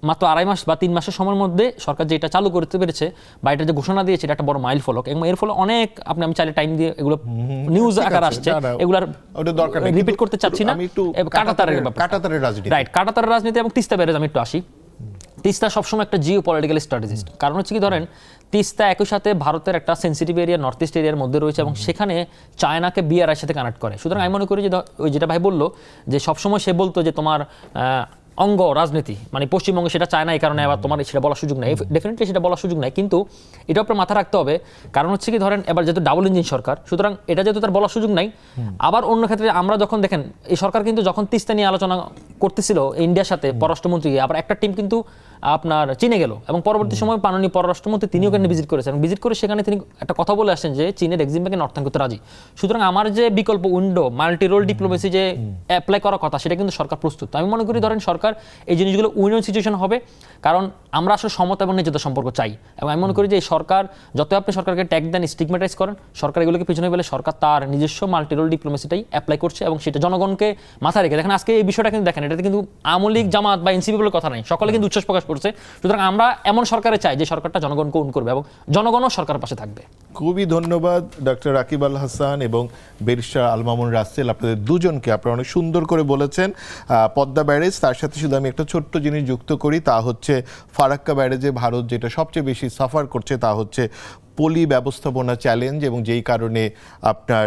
মাত্র 2.5 মাস বা 3 মাসের সময়ের মধ্যে সরকার যেটা চালু করতে পেরেছে বা এটা যে ঘোষণা দিয়েছে এটা একটা বড় মাইল ফলক, এবং এর ফলে অনেক আমি চাইলে টাইম দিয়ে এগুলো নিউজ ঠিক আকার আছে, আসছে, না, না, এগুলার ওটা দরকার নেই, রিপিট কিন্তু করতে চাচ্ছি না। আমি একটু কাঁটাতারের রাজনীতি। রাইট, কাঁটাতারের রাজনীতি এবং তিস্তা ব্যারেজ আমি একটু আসি। তিস্তা সবসময় একটা জিও পলিটিক্যাল স্ট্র্যাটেজিস্ট, কারণ হচ্ছে কি ধরেন তিস্তা একই সাথে ভারতের একটা সেন্সিটিভ এরিয়া নর্থ ইস্ট এরিয়ার মধ্যে রয়েছে এবং সেখানে চায়নাকে বিআরআই সাথে কানেক্ট করে। সুতরাং আমি মনে করি যে ওই যেটা ভাই বললো যে সবসময় সে বলতো যে তোমার অঙ্গ রাজনীতি মানে পশ্চিমবঙ্গে সেটা চায় না, এই কারণে আবার তোমার সেটা বলার সুযোগ নাই, ডেফিনেটলি সেটা বলার সুযোগ নাই, কিন্তু এটা আপনার মাথা রাখতে হবে। কারণ হচ্ছে কি ধরেন এবার যেহেতু ডাবল ইঞ্জিন সরকার, সুতরাং এটা যেহেতু তার বলার সুযোগ নাই। আবার অন্য ক্ষেত্রে আমরা যখন দেখেন এই সরকার কিন্তু যখন তিস্তা নিয়ে আলোচনা করতেছিল ইন্ডিয়ার সাথে পররাষ্ট্রমন্ত্রী, আবার একটা টিম কিন্তু আপনার চীনে গেল এবং পরবর্তী সময় মাননীয় পররাষ্ট্রমন্ত্রী তিনিও ওখানে ভিজিট করেছেন, ভিজিট করে সেখানে তিনি একটা কথা বলে আসছেন যে চীনের এক্সিম ব্যাংকে নর্থান করতে রাজি। সুতরাং আমার যে বিকল্প উইন্ডো মাল্টি রোল ডিপ্লোমেসি যে অ্যাপ্লাই করার কথা সেটা কিন্তু সরকার প্রস্তুত। আমি মনে করি ধরেন সরকার এই জিনিসগুলো উইন উইন সিচুয়েশন হবে, কারণ আমরা আসলে সমতা এবং ন্যায্যতা সম্পর্ক চাই। এবং আমি মনে করি যে এই সরকার যত আপনি সরকারকে ট্যাগ দেন, স্টিগমেটাইজ করেন, সরকার এগুলোকে পিছনে ফেলে সরকার তার নিজস্ব মাল্টি রোল ডিপ্লোমেসিটাই অ্যাপ্লাই করছে এবং সেটা জনগণকে মাথায় রেখে দেখেন। আজকে এই বিষয়টা কিন্তু দেখেন, এটাতে কিন্তু আওয়ামী লীগ জামাত বা এনসিপি বলে কথা নাই, সকলে কিন্তু উচ্ছ্বাস প্রকাশ করছে। সুতরাং আমরা এমন সরকারে চাই যে সরকারটা জনগণকে উন করবে এবং জনগণও সরকারের পাশে থাকবে। খুবই ধন্যবাদ ডক্টর রাকিব আল হাসান এবং ব্যারিস্টার আল মামুন রাসেল, আপনাদের দুজনকে। আপনারা অনেক সুন্দর করে বলেছেন পদ্মা ব্যারেজ। তার সাথে শুধু আমি একটা ছোট্ট জিনিস যুক্ত করি, তা হচ্ছে ফারাক্কা ব্যারেজে ভারত যেটা সবচেয়ে বেশি সাফার করছে তা হচ্ছে পলি ব্যবস্থাপনা চ্যালেঞ্জ, এবং যেই কারণে আপনার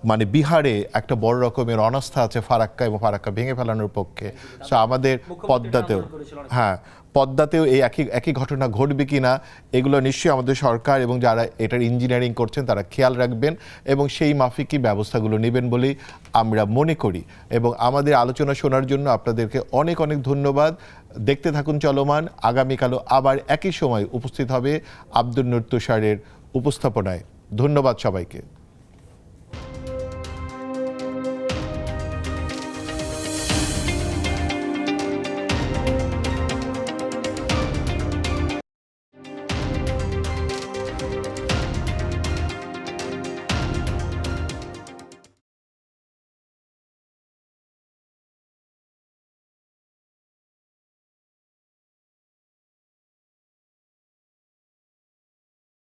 মানে বিহারে একটা বড় রকমের অনাস্থা আছে ফারাক্কা এবং ফারাক্কা ভেঙে ফেলানোর পক্ষে। সো আমাদের পদ্মাতেও, হ্যাঁ পদ্মাতেও এই একই ঘটনা ঘটবে কি না এগুলো নিশ্চয়ই আমাদের সরকার এবং যারা এটার ইঞ্জিনিয়ারিং করছেন তারা খেয়াল রাখবেন এবং সেই মাফিকই ব্যবস্থাগুলো নেবেন বলেই আমরা মনে করি। এবং আমাদের আলোচনা শোনার জন্য আপনাদেরকে অনেক অনেক ধন্যবাদ। দেখতে থাকুন চলমান। আগামীকালও আবার একই সময় উপস্থিত হবে আব্দুল নূর তুষারের উপস্থাপনায়। ধন্যবাদ সবাইকে।